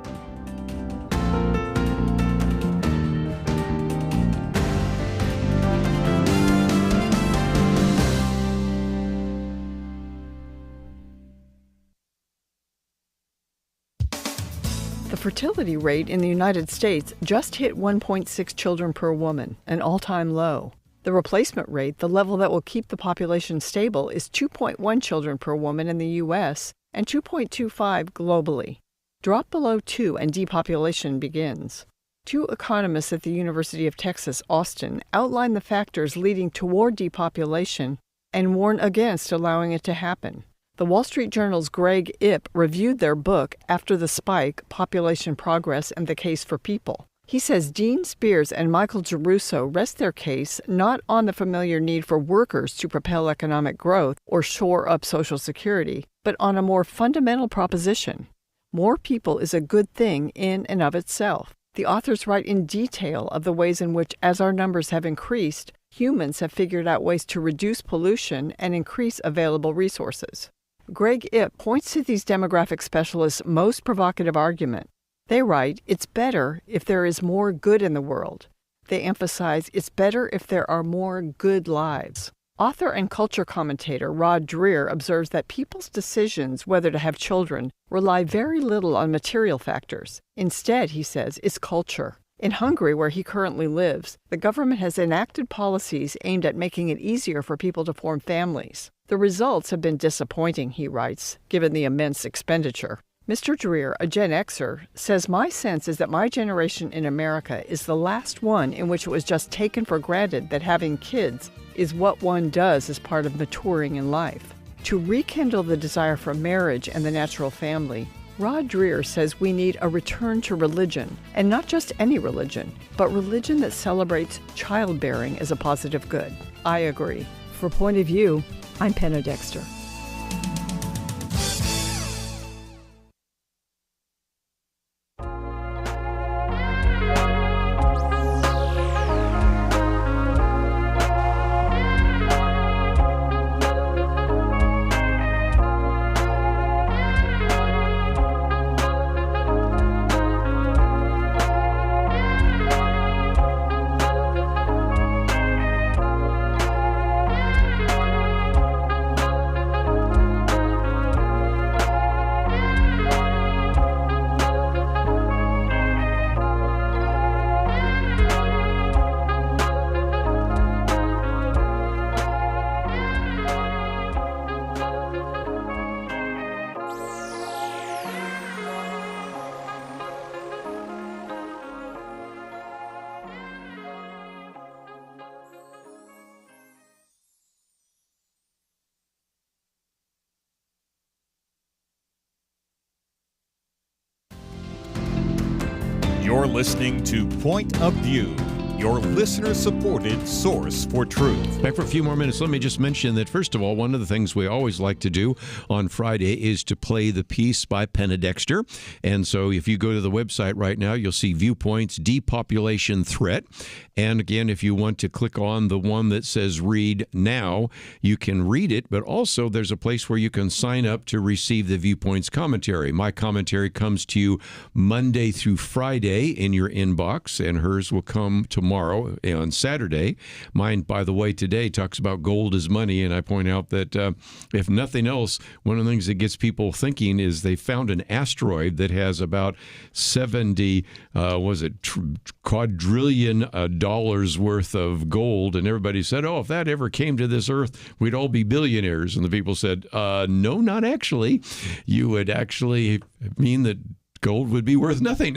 The fertility rate in the United States just hit 1.6 children per woman, an all-time low. The replacement rate, the level that will keep the population stable, is 2.1 children per woman in the U.S. and 2.25 globally. Drop below 2 and depopulation begins. Two economists at the University of Texas, Austin, outline the factors leading toward depopulation and warn against allowing it to happen. The Wall Street Journal's Greg Ip reviewed their book, After the Spike, Population Progress and the Case for People. He says Dean Spears and Michael Geruso rest their case not on the familiar need for workers to propel economic growth or shore up Social Security, but on a more fundamental proposition. More people is a good thing in and of itself. The authors write in detail of the ways in which, as our numbers have increased, humans have figured out ways to reduce pollution and increase available resources. Greg Ip points to these demographic specialists' most provocative argument. They write, it's better if there is more good in the world. They emphasize it's better if there are more good lives. Author and culture commentator Rod Dreher observes that people's decisions whether to have children rely very little on material factors. Instead, he says, it's culture. In Hungary, where he currently lives, the government has enacted policies aimed at making it easier for people to form families. The results have been disappointing, he writes, given the immense expenditure. Mr. Dreher, a Gen Xer, says, my sense is that my generation in America is the last one in which it was just taken for granted that having kids is what one does as part of maturing in life. To rekindle the desire for marriage and the natural family, Rod Dreher says we need a return to religion, and not just any religion, but religion that celebrates childbearing as a positive good. I agree. For Point of View, I'm Penna Dexter. You're listening to Point of View, your listener-supported source for truth. Back for a few more minutes. Let me just mention that, first of all, one of the things we always like to do on Friday is to play the piece by Penna Dexter. And so if you go to the website right now, you'll see Viewpoints, Depopulation Threat. And again, if you want to click on the one that says Read Now, you can read it, but also there's a place where you can sign up to receive the Viewpoints commentary. My commentary comes to you Monday through Friday in your inbox, and hers will come tomorrow on Saturday. Mine, by the way, today talks about gold is money, and I point out that if nothing else, one of the things that gets people thinking is they found an asteroid that has about 70, quadrillion dollars worth of gold, and everybody said, oh, if that ever came to this earth, we'd all be billionaires. And the people said, no, not actually. You would actually mean that gold would be worth nothing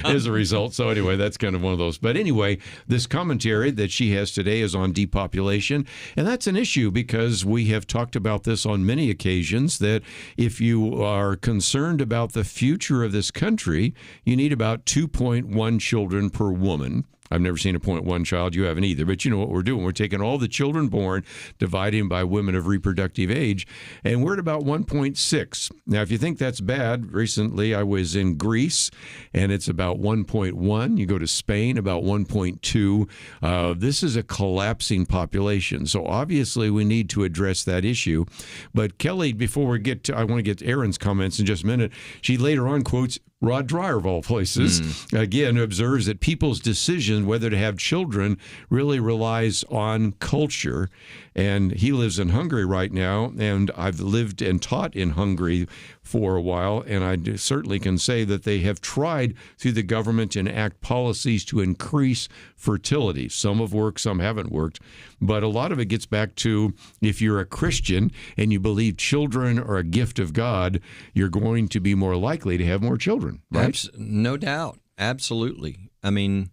as a result. So anyway, that's kind of one of those. But anyway, this commentary that she has today is on depopulation. And that's an issue because we have talked about this on many occasions, that if you are concerned about the future of this country, you need about 2.1 children per woman. I've never seen a 0.1 child. You haven't either. But you know what we're doing? We're taking all the children born, dividing by women of reproductive age, and we're at about 1.6. Now, if you think that's bad, recently I was in Greece, and it's about 1.1. You go to Spain, about 1.2. This is a collapsing population. So obviously we need to address that issue. But Kelly, before we get to, I want to get to Erin's comments in just a minute. She later on quotes Rod Dreher, of all places, again, observes that people's decision whether to have children really relies on culture. And he lives in Hungary right now, and I've lived and taught in Hungary for a while, and I certainly can say that they have tried through the government to enact policies to increase fertility. Some have worked, some haven't worked, but a lot of it gets back to if you're a Christian and you believe children are a gift of God, you're going to be more likely to have more children, right? No doubt. Absolutely. I mean,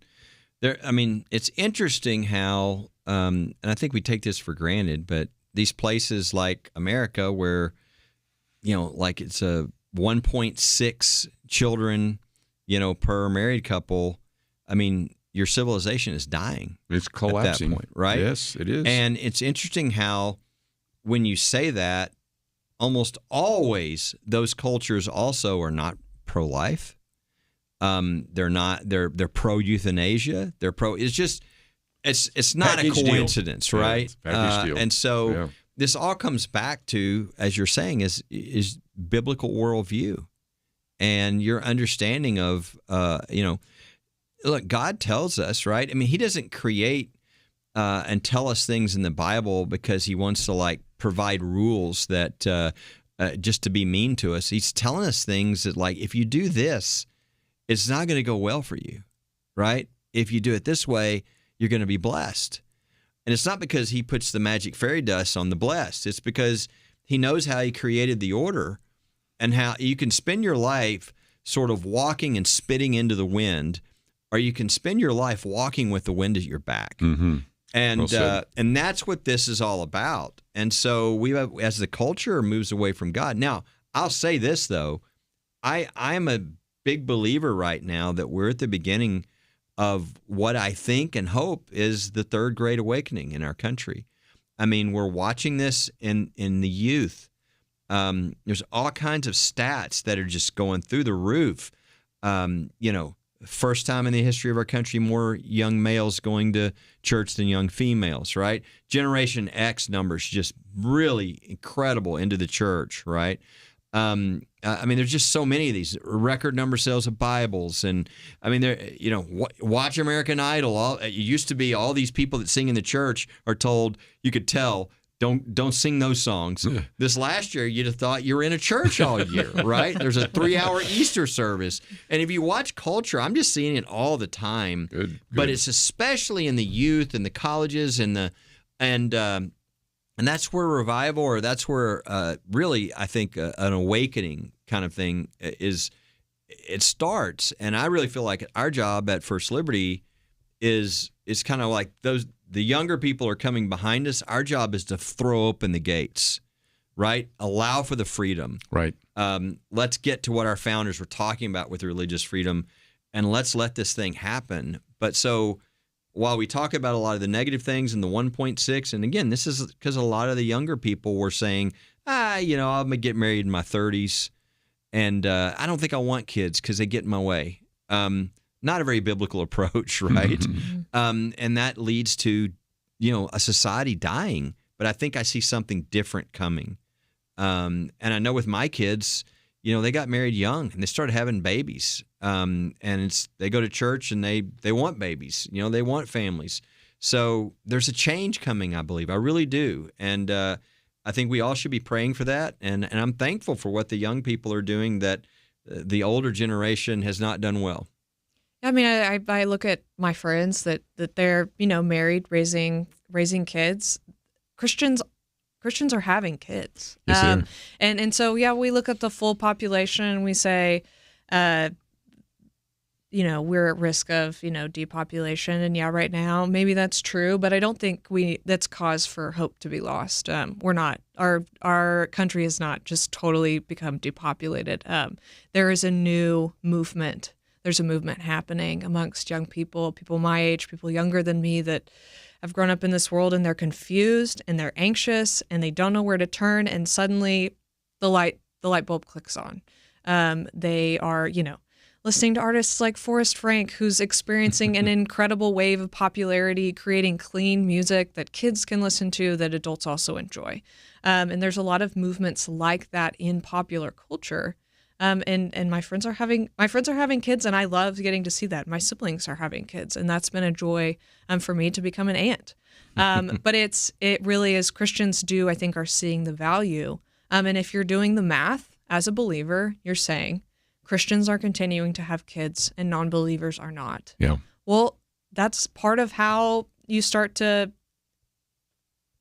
it's interesting how, and I think we take this for granted, but these places like America where, like it's a 1.6 children, per married couple, I mean, your civilization is dying. It's collapsing. At that point, right? Yes, it is. And it's interesting how when you say that, almost always those cultures also are not pro-life. They're not. They're pro-euthanasia. They're pro. It's not Package a coincidence, deal. right? Yeah, package deal. And so this all comes back to, as you're saying, is biblical worldview, and your understanding of look, God tells us, right? I mean, He doesn't create and tell us things in the Bible because He wants to provide rules that just to be mean to us. He's telling us things that if you do this, it's not going to go well for you, right? If you do it this way, you're going to be blessed. And it's not because He puts the magic fairy dust on the blessed. It's because He knows how He created the order and how you can spend your life sort of walking and spitting into the wind, or you can spend your life walking with the wind at your back. Mm-hmm. And that's what this is all about. And so we have, as the culture moves away from God. Now, I'll say this, though. I'm a big believer right now that we're at the beginning of what I think and hope is the third great awakening in our country. I mean, we're watching this in the youth. There's all kinds of stats that are just going through the roof. First time in the history of our country, more young males going to church than young females, right? Generation X numbers just really incredible into the church, right? I mean, there's just so many of these record number sales of Bibles, and I mean, watch American Idol. It used to be all these people that sing in the church are told, you could tell, don't sing those songs. This last year, you'd have thought you were in a church all year, right? There's a 3-hour Easter service, and if you watch culture, I'm just seeing it all the time. Good. But it's especially in the youth and the colleges and that's where revival, or that's where really, I think, an awakening kind of thing it starts. And I really feel like our job at First Liberty is kind of like the younger people are coming behind us. Our job is to throw open the gates, right? Allow for the freedom. Right. Let's get to what our founders were talking about with religious freedom, and let's let this thing happen. But so while we talk about a lot of the negative things and the 1.6, and again, this is because a lot of the younger people were saying, I'm going to get married in my 30s, and I don't think I want kids because they get in my way. Not a very biblical approach, right? And that leads to, a society dying. But I think I see something different coming. And I know with my kids, they got married young and they started having babies. And they go to church and they want babies. They want families. So there's a change coming, I believe. I really do. And I think we all should be praying for that. And I'm thankful for what the young people are doing that the older generation has not done well. I mean, I look at my friends that they're married, raising kids. Christians are having kids. Yes, and so we look at the full population and we say, we're at risk of, depopulation. And yeah, right now, maybe that's true, but I don't think that's cause for hope to be lost. We're not. Our country has not just totally become depopulated. There is a new movement. There's a movement happening amongst young people my age, people younger than me that have grown up in this world, and they're confused and they're anxious and they don't know where to turn. And suddenly the light bulb clicks on. They are, listening to artists like Forrest Frank, who's experiencing an incredible wave of popularity, creating clean music that kids can listen to, that adults also enjoy. And there's a lot of movements like that in popular culture. And my friends are having kids, and I love getting to see that. My siblings are having kids, and that's been a joy for me to become an aunt. But it really is, Christians do, I think, are seeing the value. And if you're doing the math as a believer, you're saying Christians are continuing to have kids and non-believers are not. Yeah. Well, that's part of how you start to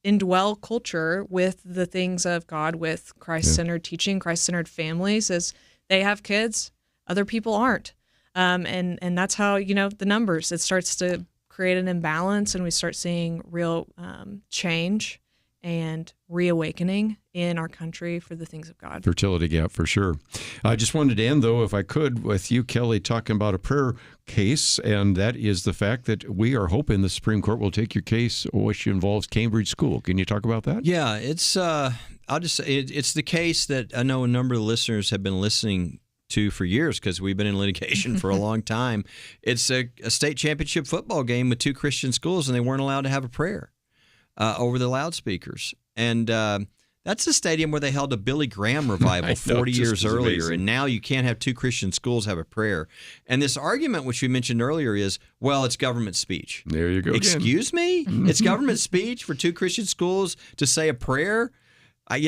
indwell culture with the things of God, with Christ-centered teaching, Christ-centered families. As they have kids, other people aren't. And that's how, the numbers, it starts to create an imbalance, and we start seeing real change and reawakening in our country for the things of God. Fertility gap, for sure. I just wanted to end, though, if I could, with you, Kelly, talking about a prayer case, and that is the fact that we are hoping the Supreme Court will take your case, which involves Cambridge School. Can you talk about that? Yeah, it's I'll just say it's the case that I know a number of the listeners have been listening to for years, because we've been in litigation for a long time. It's a state championship football game with two Christian schools, and they weren't allowed to have a prayer over the loudspeakers. And that's the stadium where they held a Billy Graham revival 40 years earlier. Amazing. And now you can't have two Christian schools have a prayer. And this argument, which we mentioned earlier, is, well, it's government speech. There you go. Excuse me? It's government speech for two Christian schools to say a prayer? And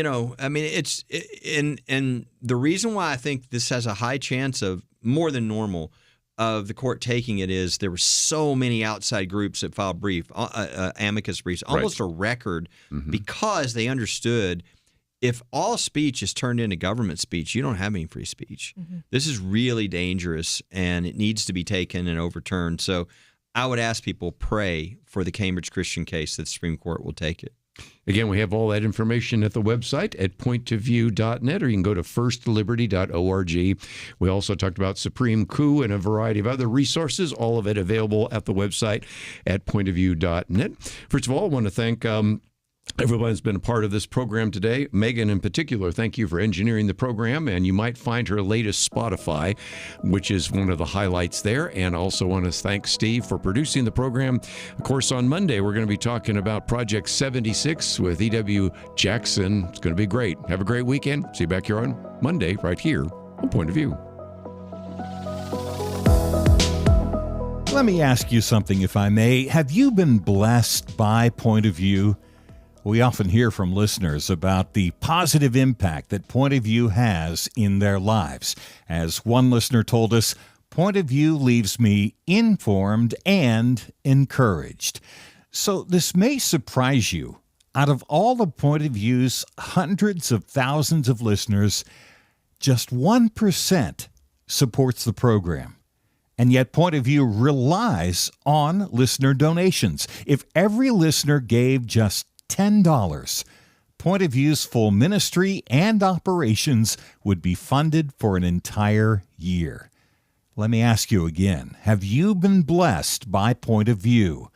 the reason why I think this has a high chance of, more than normal, of the court taking it is there were so many outside groups that filed amicus briefs, almost a record, because they understood if all speech is turned into government speech, you don't have any free speech. This is really dangerous, and it needs to be taken and overturned. So I would ask people, pray for the Cambridge Christian case that the Supreme Court will take it. Again, we have all that information at the website at pointofview.net, or you can go to firstliberty.org. We also talked about Supreme Coup and a variety of other resources, all of it available at the website at pointofview.net. First of all, I want to thank everyone who's been a part of this program today. Megan in particular, thank you for engineering the program, and you might find her latest Spotify, which is one of the highlights there. And I also want to thank Steve for producing the program. Of course, on Monday, we're going to be talking about Project 76 with E.W. Jackson. It's going to be great. Have a great weekend. See you back here on Monday, right here on Point of View. Let me ask you something, if I may. Have you been blessed by Point of View? We often hear from listeners about the positive impact that Point of View has in their lives. As one listener told us, Point of View leaves me informed and encouraged. So this may surprise you. Out of all the Point of View's hundreds of thousands of listeners, just 1% supports the program. And yet Point of View relies on listener donations. If every listener gave just $10, Point of View's full ministry and operations would be funded for an entire year. Let me ask you again, have you been blessed by Point of View?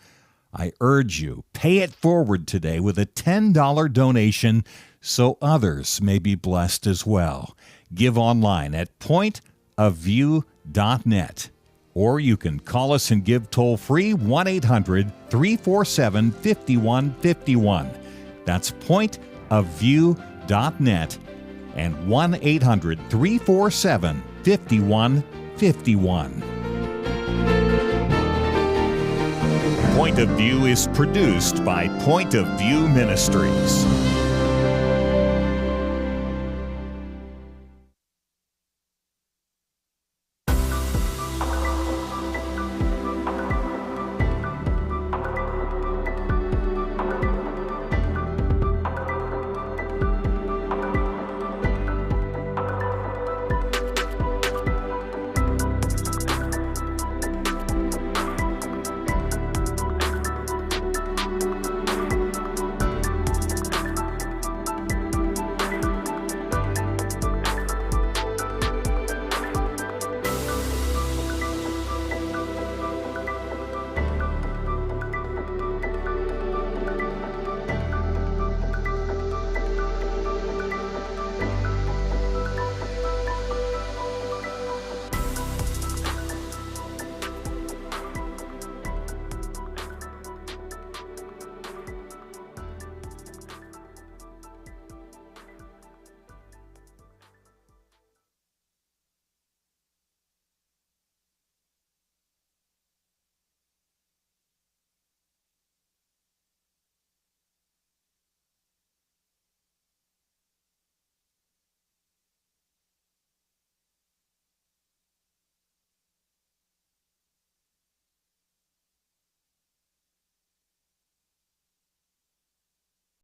I urge you, pay it forward today with a $10 donation so others may be blessed as well. Give online at pointofview.net. Or you can call us and give toll-free 1-800-347-5151. That's pointofview.net and 1-800-347-5151. Point of View is produced by Point of View Ministries.